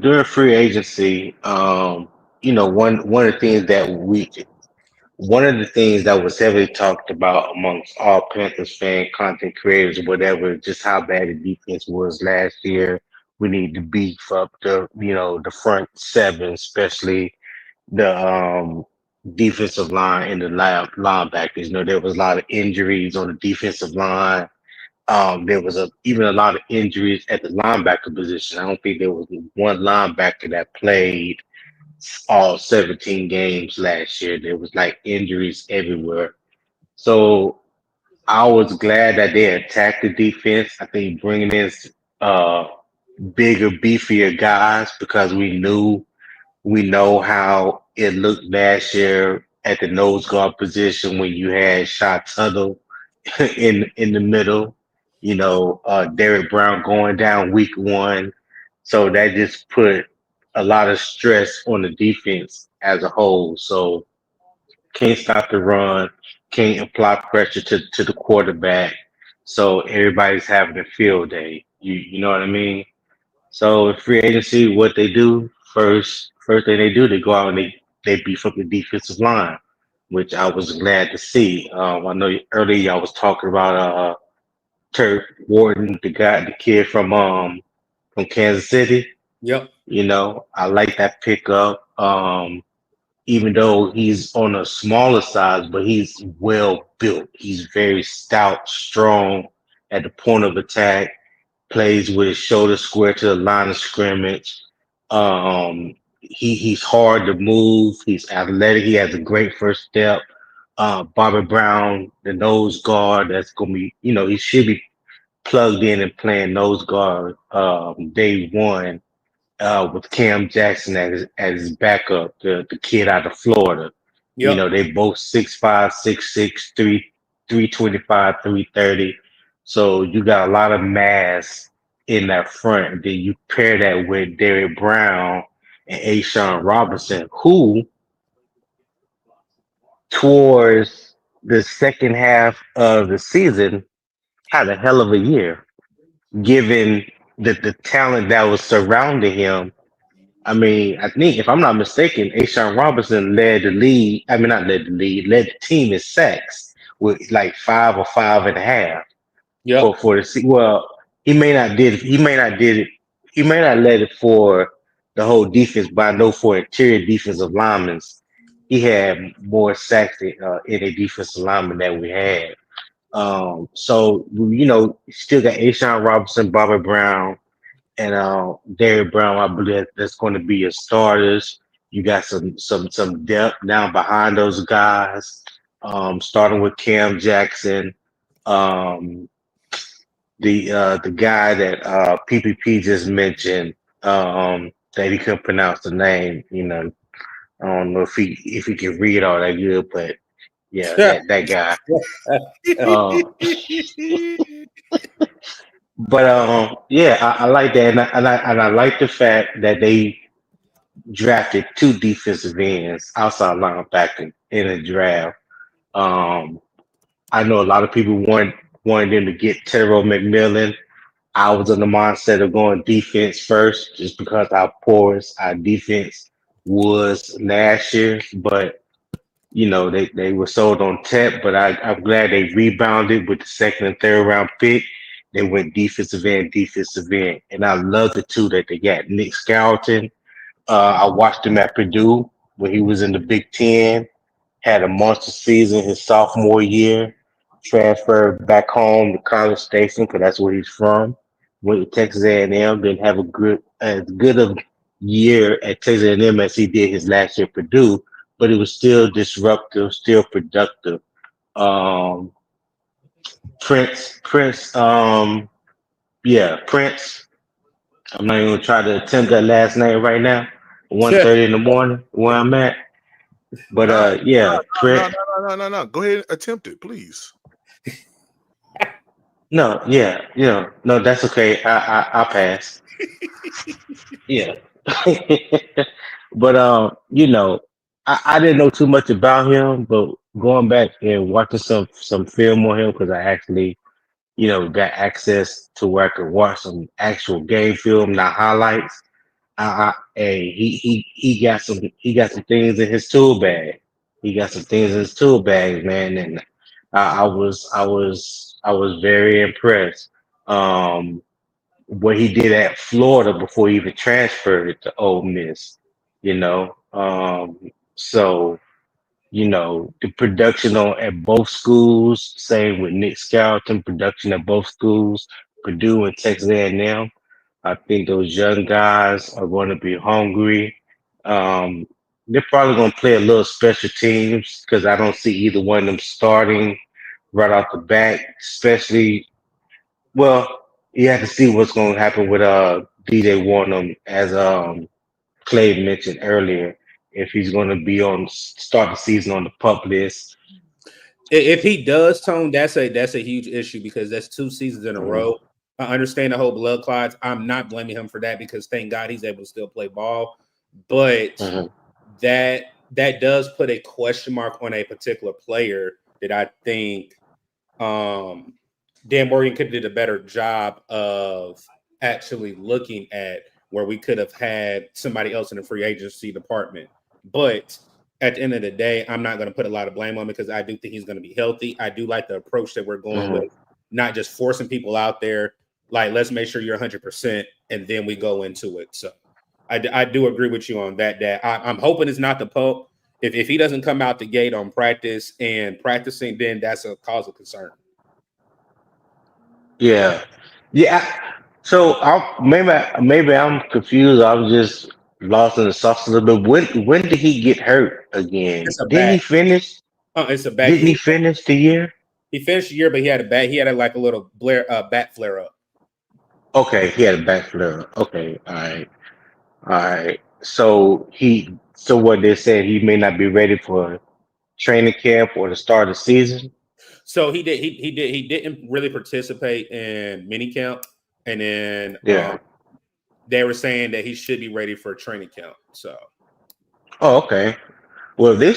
during free agency, one of the things that one of the things that was heavily talked about amongst all Panthers fan content creators or whatever, just how bad the defense was last year. We need to beef up the front seven, especially the defensive line and the linebackers. There was a lot of injuries on the defensive line. There was even a lot of injuries at the linebacker position. I don't think there was one linebacker that played all 17 games last year. There was like injuries everywhere. So I was glad that they attacked the defense. I think bringing in uh, bigger, beefier guys because we know how it looked last year at the nose guard position when you had Shot Tuttle in the middle. Derek Brown going down week 1, so that just put a lot of stress on the defense as a whole. So can't stop the run, can't apply pressure to the quarterback. So everybody's having a field day. You know what I mean? So in free agency, what they do first thing they do, they go out and they beef up the defensive line, which I was glad to see. I know earlier y'all was talking about Turk Wharton, the kid from Kansas City. Yep. I like that pickup. Even though he's on a smaller size, but he's well built. He's very stout, strong at the point of attack, plays with his shoulder square to the line of scrimmage. He's hard to move. He's athletic. He has a great first step. Bobby Brown, the nose guard, that's gonna be, he should be plugged in and playing nose guard day one with Cam Jackson as his backup, the kid out of Florida. Yep. They both 6'5", 6'6", 325, 330. So you got a lot of mass in that front. And then you pair that with Derek Brown and Ashawn Robinson, who towards the second half of the season had a hell of a year, given the talent that was surrounding him. I mean, I think if I'm not mistaken, Ashawn Robinson led the lead. I mean, not led the lead, led the team in sacks with like 5 or 5.5 Yep. for the season. Well, he may not did it. He may not led it for the whole defense, but I know for interior defensive linemen, he had more sacks in a defensive lineman that we had. So still got Ashawn Robinson, Bobby Brown, and Derek Brown. I believe that's going to be your starters. You got some depth down behind those guys. Starting with Cam Jackson, um, the guy that PPP just mentioned, that he couldn't pronounce the name. I don't know if he can read all that good, but yeah, that guy. Uh, but yeah, I like that, and I like the fact that they drafted 2 defensive ends, outside linebacker in the draft. Um, I know a lot of people wanted them to get Terrell McMillan. I was in the mindset of going defense first, just because how porous our defense was last year. But they were sold on tech, but I'm glad they rebounded with the second and third round pick. They went defensive end, and I love the two that they got. Nick Skelton. I watched him at Purdue when he was in the Big Ten. Had a monster season his sophomore year. Transferred back home to College Station because that's where he's from. Went to Texas A&M. Didn't have as good of year at Texas A&M as he did his last year at Purdue, but it was still disruptive, still productive. Um, Prince. Yeah, Prince. I'm not even gonna try to attempt that last name right now. 1:30 in the morning, where I'm at. But No, yeah, Prince. no. Go ahead and attempt it, please. No, yeah, no, that's okay. I'll pass. Yeah, but I didn't know too much about him, but going back and watching some film on him because I actually got access to where I could watch some actual game film, not highlights. Hey, he got some things in his tool bag. He got some things in his tool bag, man, and I was very impressed. Um, what he did at Florida before he even transferred to Ole Miss, you know. So the production on at both schools, same with Nick Skelton, production at both schools, Purdue and Texas A&M. I think those young guys are going to be hungry. Um, they're probably going to play a little special teams because I don't see either one of them starting right off the bat. Especially, well, you have to see what's going to happen with DJ Warnham, as Clay mentioned earlier. If he's going to be on start the season on the pup list. If he does, Tone, that's a huge issue because that's 2 seasons in a Mhm, row. I understand the whole blood clots. I'm not blaming him for that because thank God he's able to still play ball. But mhm, that does put a question mark on a particular player that I think um, Dan Morgan could have did a better job of actually looking at where we could have had somebody else in the free agency department. But at the end of the day, I'm not going to put a lot of blame on him because I do think he's going to be healthy. I do like the approach that we're going mhm. with, not just forcing people out there. Like, let's make sure you're 100%, and then we go into it. So I do agree with you on that. I'm hoping it's not the Pope. If he doesn't come out the gate on practice and practicing, then that's a cause of concern. Yeah, yeah. So maybe I'm confused. I was just lost in the sauce a little bit. When did he get hurt again? It's a Didn't he back. finish? It's a back. Didn't he finish the year? He finished the year, but he had a back. He had like a little back flare up. Okay, he had a back flare. Okay, all right. So what they said he may not be ready for training camp or the start of the season. So he didn't really participate in mini camp, and then Yeah. they were saying that he should be ready for training camp. So Oh, okay. Well, if they're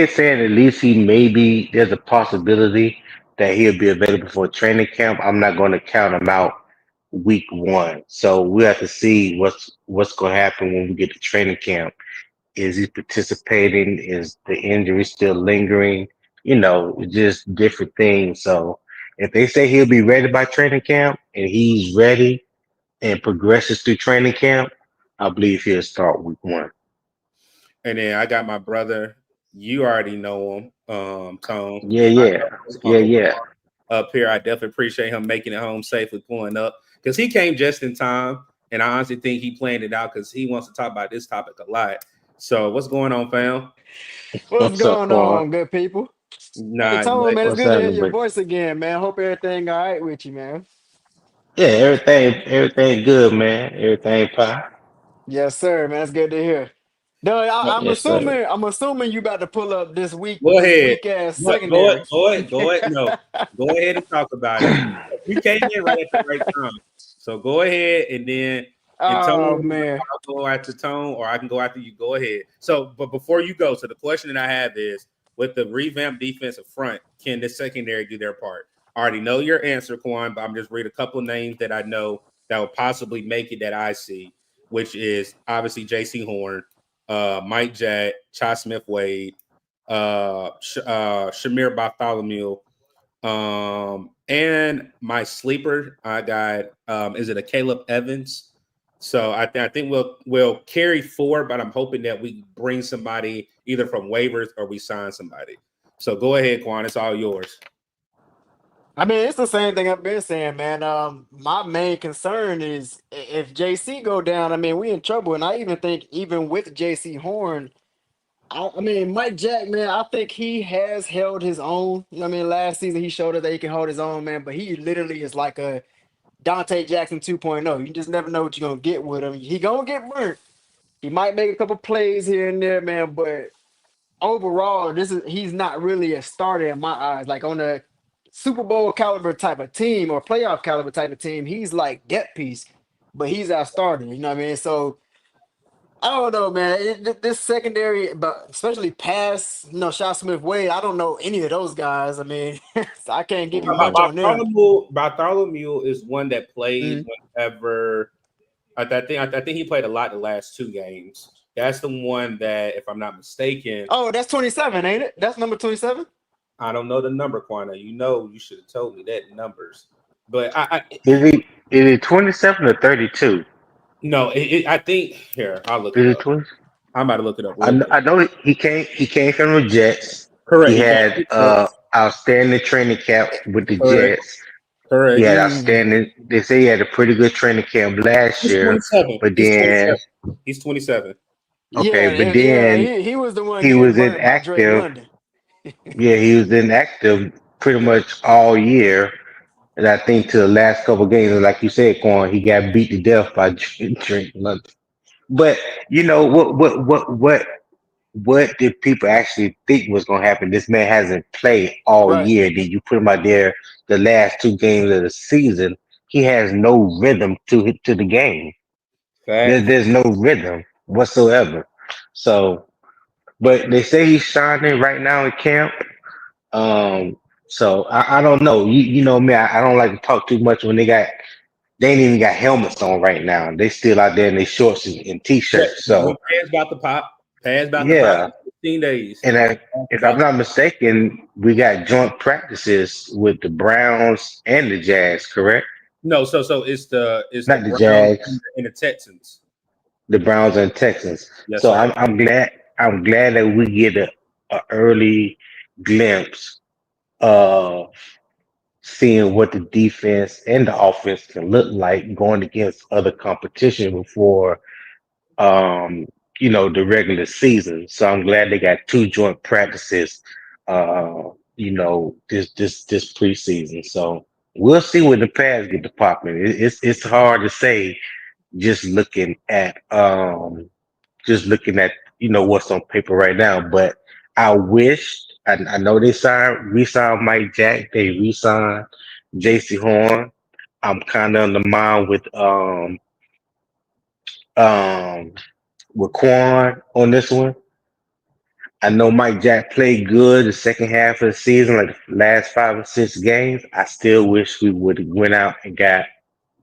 saying at least he maybe there's a possibility that he'll be available for training camp, I'm not going to count him out week one. So we have to see what's going to happen when we get to training camp. Is he participating? Is the injury still lingering? Just different things. So if they say he'll be ready by training camp and he's ready and progresses through training camp, I believe he'll start week one. and then I got my brother. You already know him, Tone. Yeah, I yeah, got his yeah, Uncle yeah. up here. I definitely appreciate him making it home safely, pulling up because he came just in time. And I honestly think he planned it out because he wants to talk about this topic a lot. So what's going on, fam? What's What's up, going Quan? on, good people? Hey, Nah, Tone, like, man, it's What's good to hear happening, your but voice again, man. Hope everything all right with you, man. yeah, everything good, man. Everything fine. Yes, sir, man. It's good to hear. No, I'm Yes, sir. assuming go you about to pull up this ahead. weak ass Go secondary. ahead. Go ahead. Go ahead. No, go ahead and talk about it. You came in right at the right time. So go ahead and then in Oh tone, man. I'll go after tone, or I can go after you. Go ahead. So, but before you go, so the question that I have is with the revamped defensive front, can the secondary do their part? I already know your answer, Quan, but I'm just read a couple of names that I know that will possibly make it that I see, which is obviously JC Horn, Mike Jack, Chai Smith Wade. Shamir Bartholomew. And my sleeper, I got is it a Caleb Evans? So I think we'll carry 4, but I'm hoping that we bring somebody either from waivers or we sign somebody. So go ahead, Quan. It's all yours. I mean, it's the same thing I've been saying, man. My main concern is if JC go down, I mean, we in trouble. And I even think even with JC Horn, I mean, Mike Jack, man, I think he has held his own. You know what I mean, last season he showed us that he can hold his own, man. But he literally is like a Dante Jackson 2.0. You just never know what you're gonna get with him. He gonna get burnt. He might make a couple plays here and there, man. But overall, he's not really a starter in my eyes. Like on a Super Bowl caliber type of team or playoff caliber type of team, he's like depth piece, but he's our starter. You know what I mean? So I don't know, man. This secondary, but especially past, Shot Smith Wade, I don't know any of those guys. I mean, so I can't give you much on them. Bartholomew is one that played whenever. I think he played a lot the last 2 games. That's the one that, if I'm not mistaken. Oh, that's 27, ain't it? That's number 27. I don't know the number, Quana. You should have told me that numbers. But Is it 27 or 32? No, I think here I'll look Is it it up. 20? I'm about to look it up. I know he came from the Jets. Correct. He had outstanding training camp with the Correct. Jets. Correct. He had outstanding. They say he had a pretty good training camp last year. But then he's 27. Okay, but yeah, then he was the one he getting was burned by Drake inactive. London. Yeah, he was inactive pretty much all year. And I think to the last couple games, like you said, Quan, he got beat to death by Drake London. But you know what did people actually think was going to happen? This man hasn't played all Right. year. Then you put him out there the last 2 games of the season. He has no rhythm to the game. There's no rhythm whatsoever. So, but they say he's shining right now in camp. So I don't know. You know me, I don't like to talk too much when they ain't even got helmets on right now. They still out there in their shorts and t-shirts. So Pass about the pop. Pass about the yeah. pop. 15 days. And if I'm not mistaken, we got joint practices with the Browns and the Jags, correct? No, so it's the Not the Browns Jags, and the Texans. the Browns and Texans. Yes, So sir. I'm glad that we get a early glimpse of seeing what the defense and the offense can look like going against other competition before the regular season. So I'm glad they got 2 joint practices this preseason. So we'll see when the pads get to popping. It's hard to say just looking at what's on paper right now, but I wish I know they re-signed Mike Jack, they re-signed JC Horn. I'm kind of on the mind um with Quan on this one. I know Mike Jack played good the second half of the season, like the last 5 or 6 games. I still wish we would have went out and got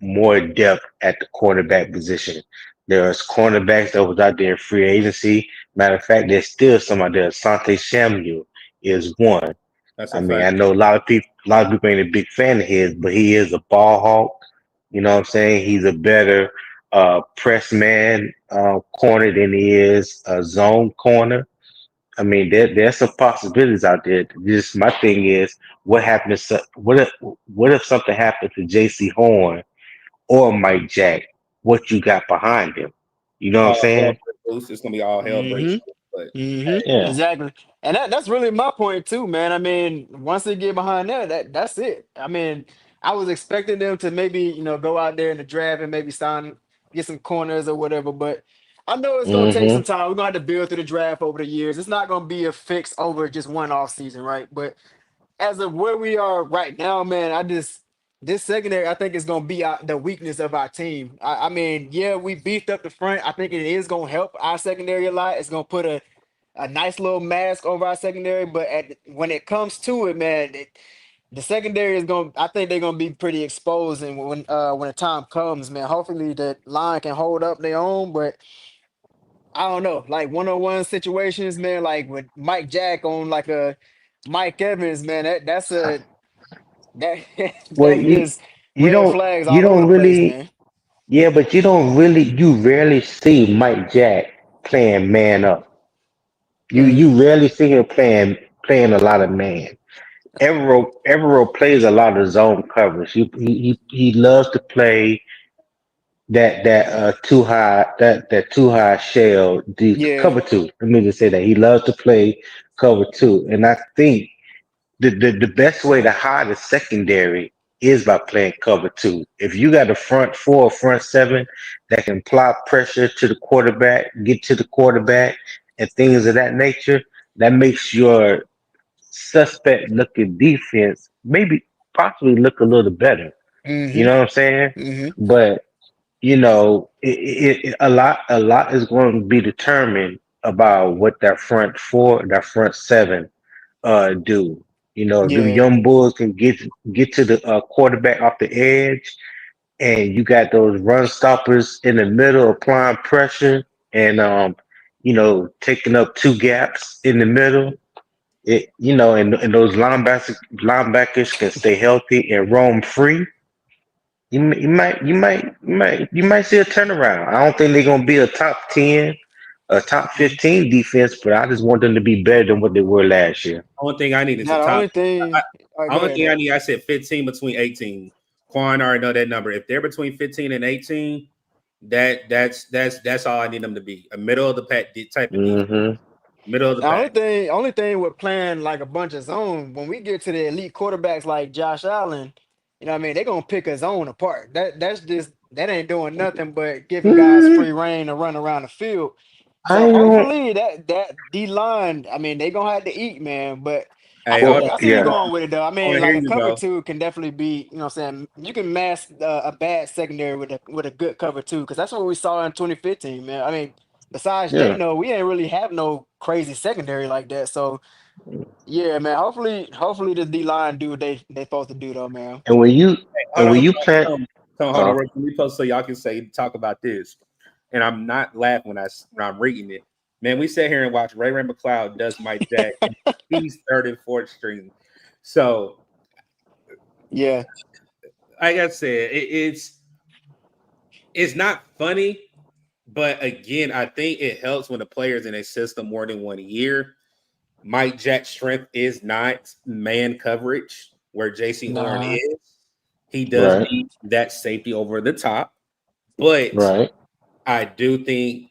more depth at the cornerback position. There's cornerbacks that was out there in free agency. Matter of fact, there's still some out there. Sante Samuel is one. That's I a mean, fact. I know a lot of people ain't a big fan of his, but he is a ball hawk. You know what I'm saying? He's a better press man corner than he is a zone corner. I mean, there's some possibilities out there. Just my thing is, what happens? What if something happened to J.C. Horn or Mike Jack? What you got behind him? You know what I'm All hell saying? breaks loose. It's gonna be all hell breaks Mm-hmm. loose. But Yeah. Exactly. And that's really my point too, man. I mean, once they get behind that's it. I mean, I was expecting them to maybe, go out there in the draft and maybe get some corners or whatever, but I know it's gonna take some Mm-hmm. time. We're gonna have to build through the draft over the years. It's not gonna be a fix over just one off season, right? But as of where we are right now, man, this secondary, I think is gonna be the weakness of our team. I mean, yeah, we beefed up the front. I think it is gonna help our secondary a lot. It's gonna put a nice little mask over our secondary, but when it comes to it, man, the secondary is going. I think they're going to be pretty exposed, and when the time comes, man, hopefully the line can hold up their own. But I don't know, like one-on-one situations, man, like with Mike Jack on like a Mike Evans, man. That Well, that's just you red don't flags you all over don't the place, really man. yeah, but you rarely see Mike Jack playing man up. Mm, You rarely see him playing a lot of man. Evero plays a lot of zone coverage. He loves to play that too high shell the yeah. cover two. Let me just say that he loves to play cover two, and I think the best way to hide the secondary is by playing cover two. If you got a front four, front seven that can apply pressure to the quarterback, get to the quarterback, and things of that nature, that makes your suspect looking defense maybe possibly look a little better. You Mm-hmm. know what I'm saying? Mm-hmm. But a lot is going to be determined about what that front four, that front seven do. If them Yeah. young bulls can get to the quarterback off the edge, and you got those run stoppers in the middle applying pressure and taking up two gaps in the middle. And those linebackers can stay healthy and roam free. You might see a turnaround. I don't think they're gonna be a top 10, a top 15 defense, but I just want them to be better than what they were last year. Only thing I need is Now a the top. only thing, all right, go Only ahead thing I though. need, I said 15 between 18. Quan already know that number. If they're between 15 and 18, that's all I need them to be. A middle of the pack type of defense. Hmm. Middle of the The pack. only thing with playing like a bunch of zone, when we get to the elite quarterbacks like Josh Allen, you know what I mean, they're gonna pick a zone apart. That ain't doing nothing but giving guys Mm, free reign to run around the field. I So ain't gonna. hopefully that D line, I mean, they gonna have to eat, man. But Hey, hold Well, on. I see where you're yeah, going with it though. I I want mean, to hear like a you cover go. two can definitely be, you know what I'm saying, you can mask a bad secondary with a good cover two, because that's what we saw in 2015, man. I mean, besides yeah. Jano, we ain't really have no crazy secondary like that. So yeah, man. Hopefully the D line do what they supposed to do though, man. And when you Hold on, plan, hold on. uh, Let me post so y'all can say talk about this. And I'm not laughing when I'm reading it. Man, we sat here and watched Ray McLeod does Mike Jack. And he's third and fourth string. So, Yeah, like I said, it's not funny, but again, I think it helps when the player's in a system more than 1 year. Mike Jack's strength is not man coverage where JC Horn nah, is. He does right, need that safety over the top, but right, I do think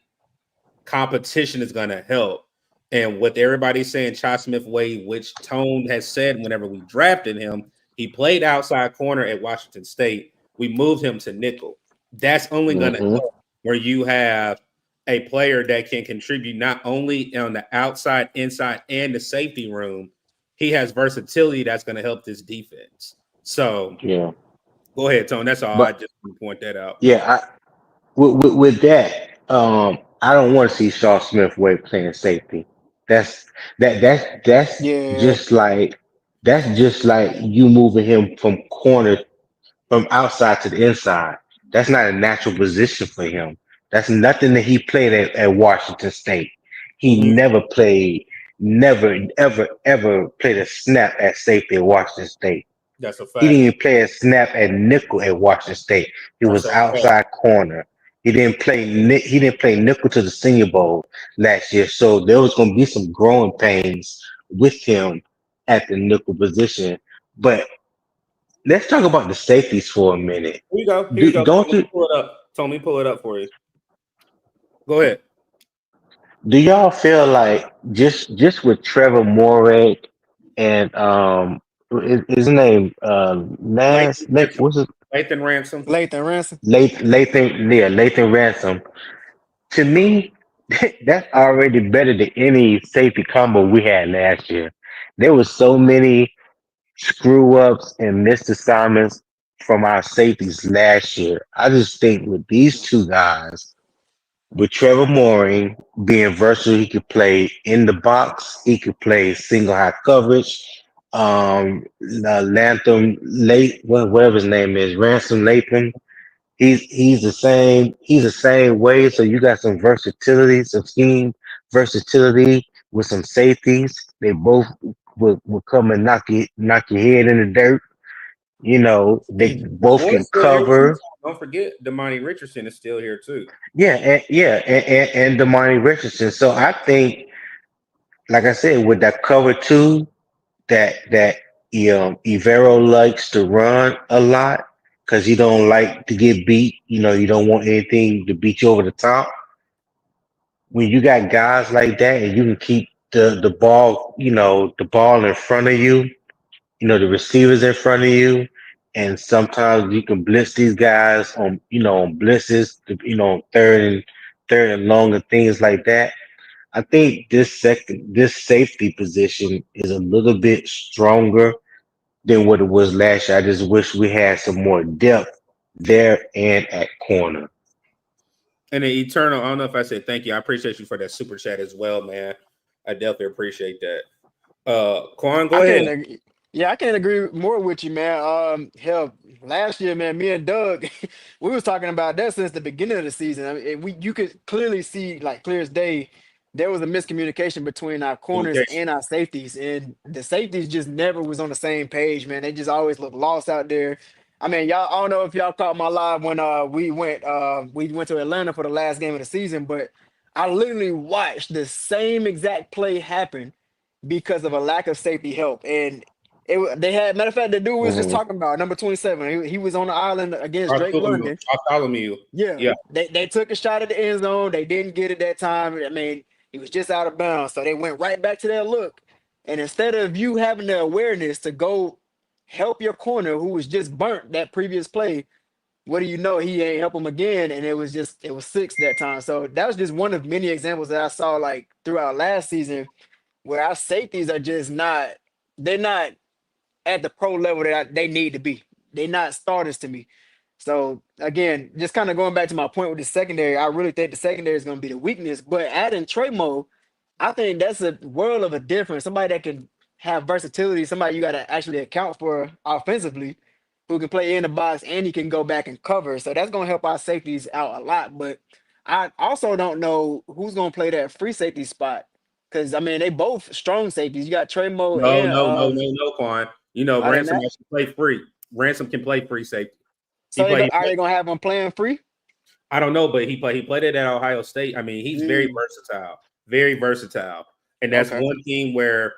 competition is going to help. And what everybody's saying, Chai Smith Wade, which Tone has said whenever we drafted him, he played outside corner at Washington State. We moved him to nickel. That's only going to hmm, help where you have a player that can contribute not only on the outside, inside, and the safety room. He has versatility that's going to help this defense. So yeah. go ahead, Tone. That's all. I But just want to point that out. yeah, with that, I don't want to see Shaw Smith Wade playing safety. That's that's yeah. just like you moving him from outside to the inside. That's not a natural position for him. That's nothing that he played at Washington State. He Mhm. never played a snap at safety at Washington State. That's a He didn't fact. even play a snap at nickel at Washington State. He That's was a fact. outside corner. He didn't play nickel to the Senior Bowl last year. So there was going to be some growing pains with him at the nickel position. But let's talk about the safeties for a minute. Here you go. Here you Do, go. don't you Pull it up. Tommy, pull it up for you. Go ahead. do y'all feel like just with Trevor Moore and his name Lathan Lance Ransom. what's his Lathan Ransom. Lathan Ransom. Lathan Ransom. To me, that's already better than any safety combo we had last year. There was so many screw ups and missed assignments from our safeties last year. I just think with these two guys, with Trevor Mooring being versatile, he could play in the box, he could play single high coverage. Latham late whatever his name is, Ransom Latham. He's the same way. So you got some versatility, some scheme versatility with some safeties. They both will come and knock your head in the dirt. You know, they both can Ford's still here too. cover. Don't forget, Damani Richardson is still here too. And Damani Richardson. So I think, like I said, with that cover two, that Ivero likes to run a lot because you don't like to get beat. You know, you don't want anything to beat you over the top. When you got guys like that and you can keep the ball, the ball in front of you, the receivers in front of you, and sometimes you can blitz these guys on blitzes, third and long and things like that. I think this safety position is a little bit stronger than what it was last year. I just wish we had some more depth there and at corner. And the Eternal, I don't know if I said thank you. I appreciate you for that super chat as well, man. I definitely appreciate that. Quan, go ahead. I can't agree more with you, man. Hell, last year, man, me and Doug, we was talking about that since the beginning of the season. I mean, you could clearly see, like clear as day, there was a miscommunication between our corners Communication. and our safeties, and the safeties just never was on the same page, man. They just always looked lost out there. I mean, y'all, I don't know if y'all caught my live when we went to Atlanta for the last game of the season, but I literally watched the same exact play happen because of a lack of safety help. And they had, matter of fact, the dude we was just Mhm. talking about, number 27. He was on the island against Drake Bartholomew. London. Bartholomew. Yeah, Yeah. they took a shot at the end zone. They didn't get it that time. I mean, he was just out of bounds, so they went right back to that look. And instead of you having the awareness to go help your corner who was just burnt that previous play, what do you know? He ain't help him again, and it was six that time. So that was just one of many examples that I saw like throughout last season where our safeties are just not. They're not at the pro level that they need to be. They're not starters to me. So again, just kind of going back to my point with the secondary, I really think the secondary is going to be the weakness. But adding Tremo, I think that's a world of a difference. Somebody that can have versatility, somebody you got to actually account for offensively, who can play in the box and he can go back and cover. So that's going to help our safeties out a lot. But I also don't know who's going to play that free safety spot because I mean they both strong safeties. You got Tremo No, and no, no, no, no, Quan. are they Ransom not? actually play free. Ransom can play free safety. He So play. are they gonna have him playing free? I don't know, but he played it at Ohio State. I mean, he's very Mm, versatile, very versatile, and that's okay. one thing where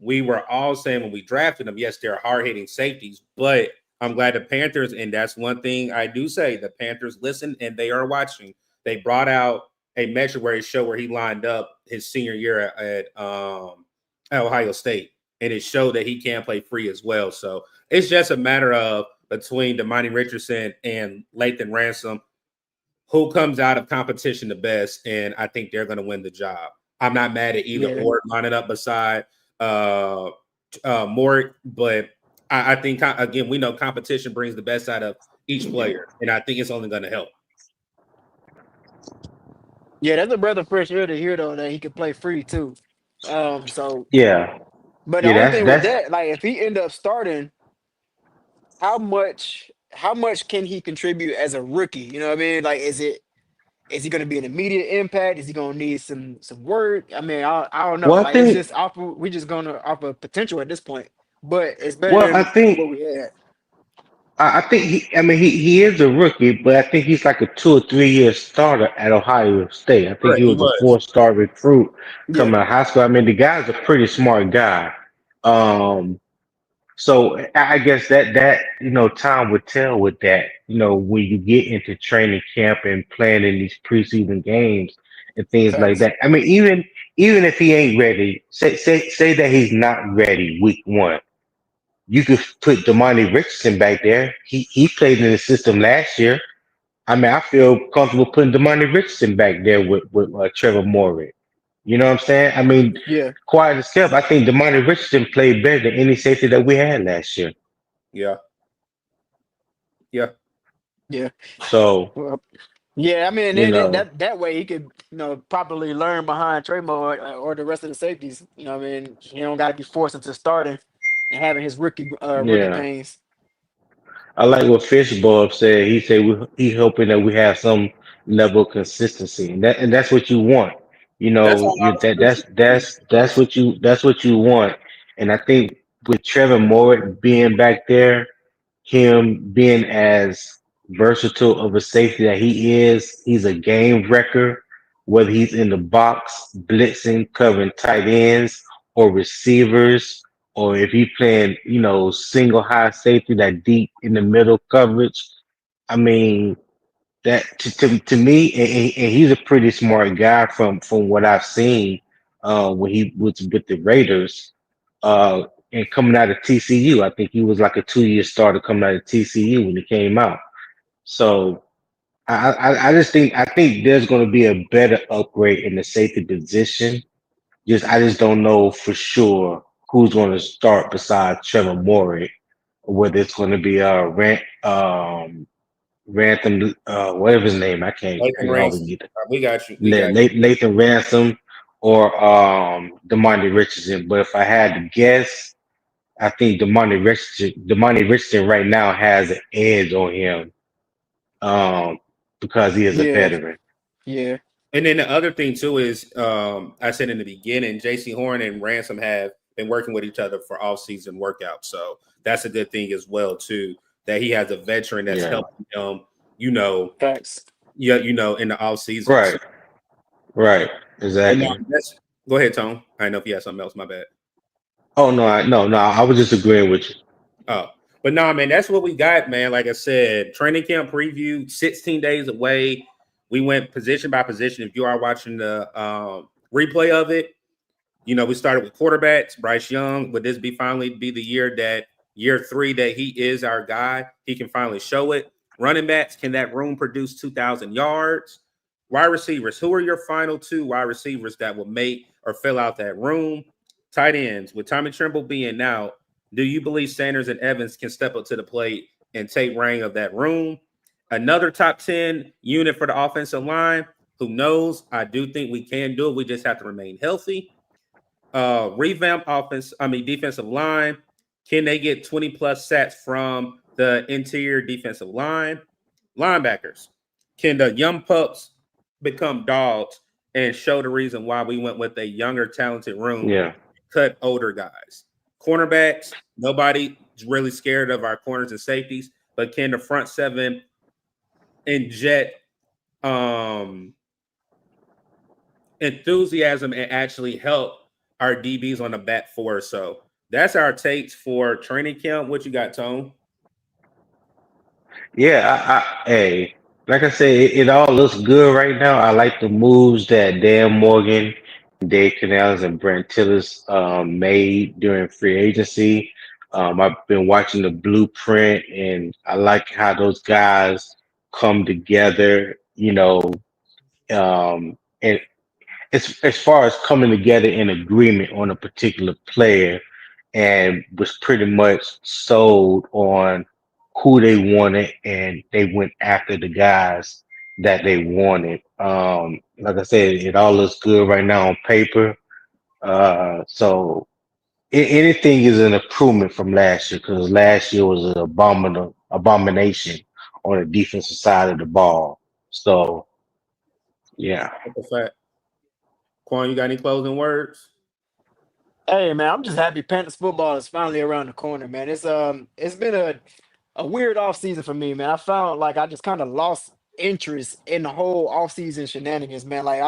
we were all saying when we drafted him. Yes, they're hard hitting safeties, but I'm glad the Panthers, and that's one thing I do say, the Panthers listen and they are watching. They brought out a measure where it showed where he lined up his senior year at Ohio State, and it showed that he can play free as well. So it's just a matter of between Damani Richardson and Lathan Ransom who comes out of competition the best, and I think they're going to win the job. I'm not mad at either Yeah. or lining up beside Mort, but I think again we know competition brings the best out of each player, and I think it's only going to help. Yeah, that's a breath of fresh air to hear though that he could play free too. So Yeah, but the yeah. only That's thing with that's that, like if he end up starting, how much can he contribute as a rookie? You know what I mean? Like is he gonna be an immediate impact? Is he gonna need some work? I mean, I don't know. well. I Like it's think just we just gonna offer potential at this point. But it's better well. I than think what we had. I think he. I mean, he is a rookie, but I think he's like a 2 or 3 year starter at Ohio State. I think Correct, he he was a was. 4-star recruit Yeah, coming out of high school. I mean, the guy's a pretty smart guy. Um, So I guess that time would tell with that. When you get into training camp and playing in these preseason games and things like facts. that. I mean, even if he ain't ready, say that he's not ready week one. You could put Damani Richardson back there. He played in the system last year. I mean, I feel comfortable putting Damani Richardson back there with Trevor Morgan. You know what I'm saying? I mean, Yeah, quiet as kept, I think Damani Richardson played better than any safety that we had last year. Yeah, yeah. yeah. So, Well, yeah, I mean, you then know, that way he could, properly learn behind Tremo or the rest of the safeties. You know, what I mean, he don't got to be forced into starting and having his rookie yeah. pains. I like what Fishbowl said. He said he hoping that we have some level of consistency, and that's what you want. You That's know, all I was that's what you want. And I think with Trevor Moore being back there, him being as versatile of a safety that he is, he's a game wrecker, whether he's in the box, blitzing, covering tight ends or receivers, or if he playing, single high safety that deep in the middle coverage. I mean, that to me, and he's a pretty smart guy from what I've seen when he was with the Raiders. And coming out of TCU, I think he was like a 2 year starter coming out of TCU when he came out. So I just think there's going to be a better upgrade in the safety position. I just don't know for sure who's going to start besides Trevor Morey, whether it's going to be Rantham, whatever his name, I Lathan can always Ransom. get it. We got you. We got Nathan Ransom or Demondre Richardson. But if I had to guess, I think Demondre Richardson right now has an edge on him because he is a Yeah, veteran. yeah. And then the other thing too is, I said in the beginning, J.C. Horn and Ransom have been working with each other for off-season workouts, so that's a good thing as well too. That he has a veteran that's Yeah. helping him, you know, Facts. in the off-season. Right. Right. But no, Exactly. go ahead, Tom. I know if you had something else. My bad. Oh no, no. I was just agreeing with you. Oh, but no, man, that's what we got, man. Like I said, training camp preview, 16 days away. We went position by position. If you are watching the replay of it, we started with quarterbacks, Bryce Young. Would this finally be the year 3 that he is our guy? He can finally show it. Running backs, can that room produce 2,000 yards? Wide receivers, who are your final 2 wide receivers that will make or fill out that room? Tight ends, with Tommy Tremble being out, do you believe Sanders and Evans can step up to the plate and take reign of that room? Another top 10 unit for the offensive line. Who knows? I do think we can do it. We just have to remain healthy. Revamp defensive line. Can they get 20 plus sacks from the interior defensive line? Linebackers. Can the young pups become dogs and show the reason why we went with a younger, talented room, Yeah. cut older guys? Cornerbacks. Nobody's really scared of our corners and safeties, but can the front 7 inject enthusiasm and actually help our DBs on the back 4? So that's our takes for training camp. What you got, Tone? Yeah, hey, like I said, it all looks good right now. I like the moves that Dan Morgan, Dave Canales, and Brent Tillis made during free agency. I've been watching the blueprint, and I like how those guys come together. And as far as coming together in agreement on a particular player, and was pretty much sold on who they wanted, and they went after the guys that they wanted. Like I said, it all looks good right now on paper. So anything is an improvement from last year, because last year was an abomination on the defensive side of the ball. So yeah. That's a fact. Quan, you got any closing words? Hey man, I'm just happy Panthers football is finally around the corner, man. It's been a weird off season for me, man. I found like I just kind of lost interest in the whole off season shenanigans, man. Like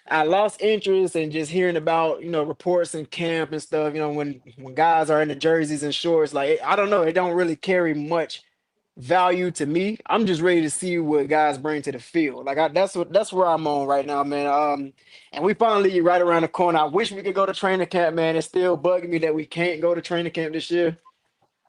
I lost interest in just hearing about reports in camp and stuff. When guys are in the jerseys and shorts, like I don't know, it don't really carry much value to me. I'm just ready to see what guys bring to the field. Like that's where I'm on right now, man. And we finally right around the corner. I wish we could go to training camp, man. It's still bugging me that we can't go to training camp this year.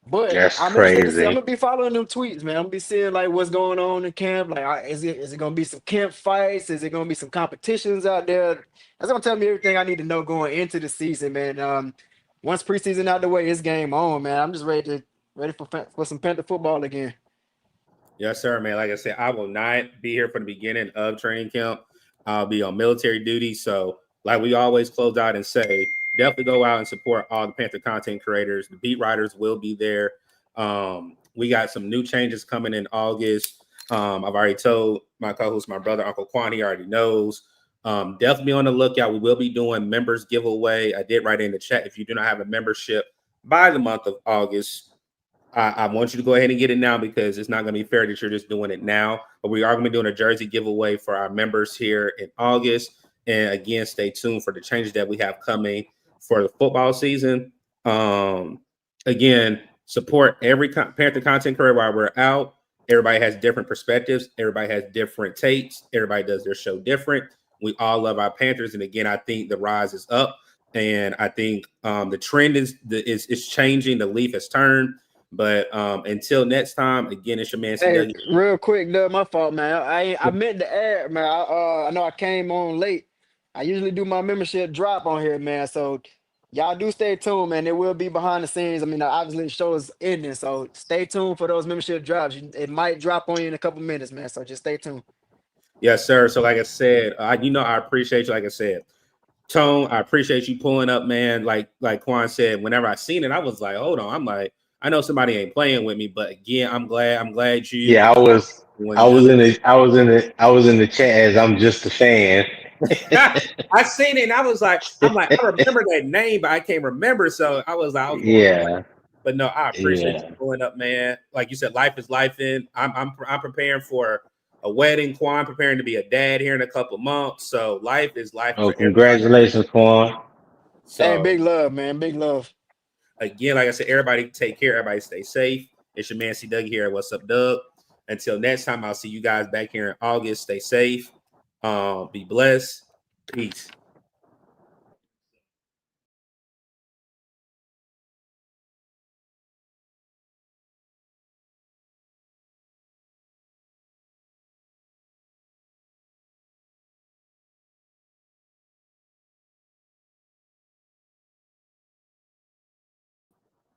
But That's I'm interested to see. I'm crazy. gonna be following them tweets, man. I'm gonna be seeing like what's going on in camp. Like, is it gonna be some camp fights? Is it gonna be some competitions out there? That's gonna tell me everything I need to know going into the season, man. Once preseason out the way, it's game on, man. I'm just ready for some Panther football again. Yes, sir, man. Like I said, I will not be here for the beginning of training camp. I'll be on military duty. So, like we always close out and say, definitely go out and support all the Panther content creators. The beat writers will be there. We got some new changes coming in August. I've already told my co-host, my brother, Uncle Quan, he already knows. Definitely on the lookout. We will be doing members giveaway. I did write in the chat. If you do not have a membership by the month of August, I want you to go ahead and get it now because it's not going to be fair that you're just doing it now. But we are going to be doing a jersey giveaway for our members here in August. And again, stay tuned for the changes that we have coming for the football season. Again, support every Panther content creator while we're out. Everybody has different perspectives. Everybody has different takes. Everybody does their show different. We all love our Panthers. And again, I think the rise is up. And I think the trend is changing. The leaf has turned. But until next time, again, it's your man. Hey, real quick, Doug, my fault, man. I meant to add, man. I know I came on late. I usually do my membership drop on here, man. So y'all do stay tuned, man. It will be behind the scenes. I mean, obviously the show is ending, so stay tuned for those membership drops. It might drop on you in a couple minutes, man. So just stay tuned. Yes, sir. So like I said, I appreciate you. Like I said, Tone, I appreciate you pulling up, man. Like Quan said, whenever I seen it, I was like, hold on. I'm like, I know somebody ain't playing with me, but again, I'm glad you. Yeah, I was in the chat as I'm just a fan. I seen it and I was like, I remember that name, but I can't remember. So I was like, yeah. But no, I appreciate you pulling up, man. Like you said, life is life in. I'm preparing for a wedding. Quan preparing to be a dad here in a couple months. So life is life. Oh, congratulations, Quan. So, hey, big love, man. Big love. Again, like I said, everybody take care. Everybody stay safe. It's your man C Doug here. What's up, Doug? Until next time, I'll see you guys back here in August. Stay safe. Be blessed. Peace.